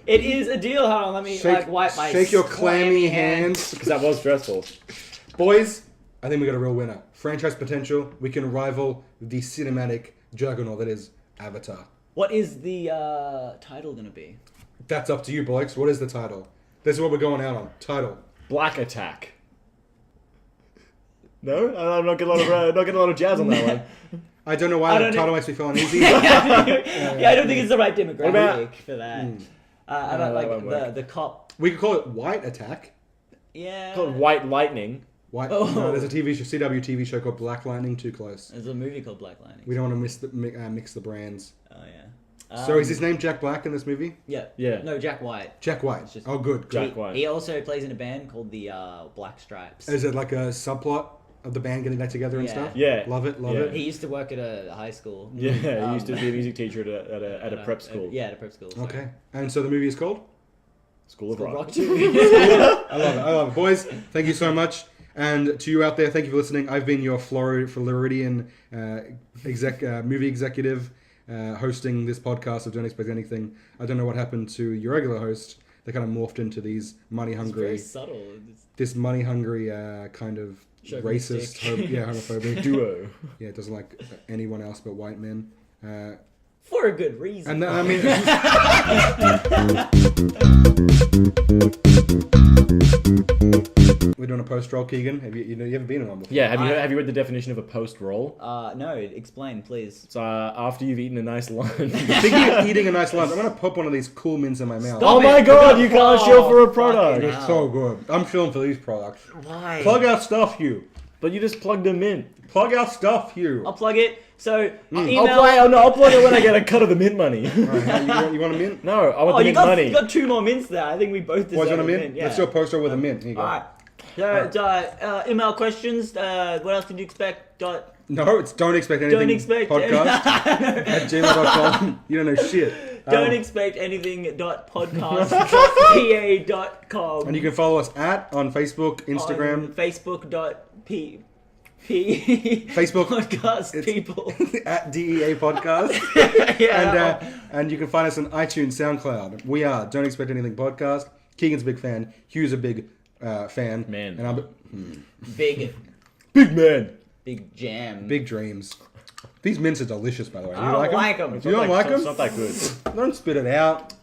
It is a deal. Hold on, let me wipe my. Shake your clammy hand. hands. Because that was stressful. Boys, I think we got a real winner. Franchise potential. We can rival the cinematic juggernaut that is Avatar. What is the title gonna be? That's up to you, boys. What is the title? This is what we're going out on. Title. Black Attack. No, I'm not getting a lot of jazz on that one. I don't know why I the don't title know. makes me feel uneasy. Yeah, I don't think it's the right demographic about- for that. About that won't work. the cop. We could call it White Attack. Yeah. Called White Lightning. White. Oh. No, there's a TV show, CW TV show called Black Lightning. Too close. There's a movie called Black Lightning. We don't want to mix the brands. Oh yeah. So is his name Jack Black in this movie? Yeah. Yeah. No, Jack White. Jack White. It's just- Oh, good. Jack he, White. he also plays in a band called the Black Stripes. Is it like a subplot of the band getting back together and Yeah. stuff? Yeah. Love it. Love Yeah. it. He used to work at a high school. Yeah, he used to be a music teacher at a prep school. Yeah, at a prep school. sorry. Okay. And so the movie is called? School of Called Rock. Rock 2. I love it. I love it. Boys, thank you so much. And to you out there, thank you for listening. I've been your Floridian movie executive hosting this podcast of Don't Expect Anything. I don't know what happened to your regular host, they kind of morphed into these money It's hungry, very subtle. It's this money hungry kind of racist, chauvinistic. homophobic Duo. Yeah, doesn't like anyone else but white men. for a good reason. And then, I mean, we're doing a post roll, Keegan. Have you ever been in one before? Yeah, have you read the definition of a post roll? No, explain, please. It's after you've eaten a nice lunch. Speaking of eating a nice lunch, I'm gonna pop one of these cool mints in my mouth. Oh my god, you can't shill for a product. fucking It's so good. I'm shilling for these products. Why? Plug our stuff, Huw. But you just plugged them in. Plug our stuff, Huw. I'll plug it. So, email... I'll plug it when I get a cut of the mint money. Right, you want a mint? No, I want Oh, the you mint money. you got 2 more mints there. I think we both deserve Boys want a mint? mint. Yeah. Let's do a post roll with a mint. Here you go. Alright. So, email questions. What else did you expect? No, it's don't expect anything. Don't expect podcast at gmail.com. You don't know shit. Don't expect anything. Podcast.pa.com. And you can follow us on Facebook, Instagram, On Facebook.p. Facebook podcast it's- people. at DEA Podcast. Yeah. And you can find us on iTunes, SoundCloud. We are Don't Expect Anything Podcast. Keegan's a big fan. Hugh's a big fan. Man. And I'm Big Man. jam. big dreams. These mints are delicious, by the way. Do you I don't like them? like them. You don't like them? It's not that good. Don't spit it out.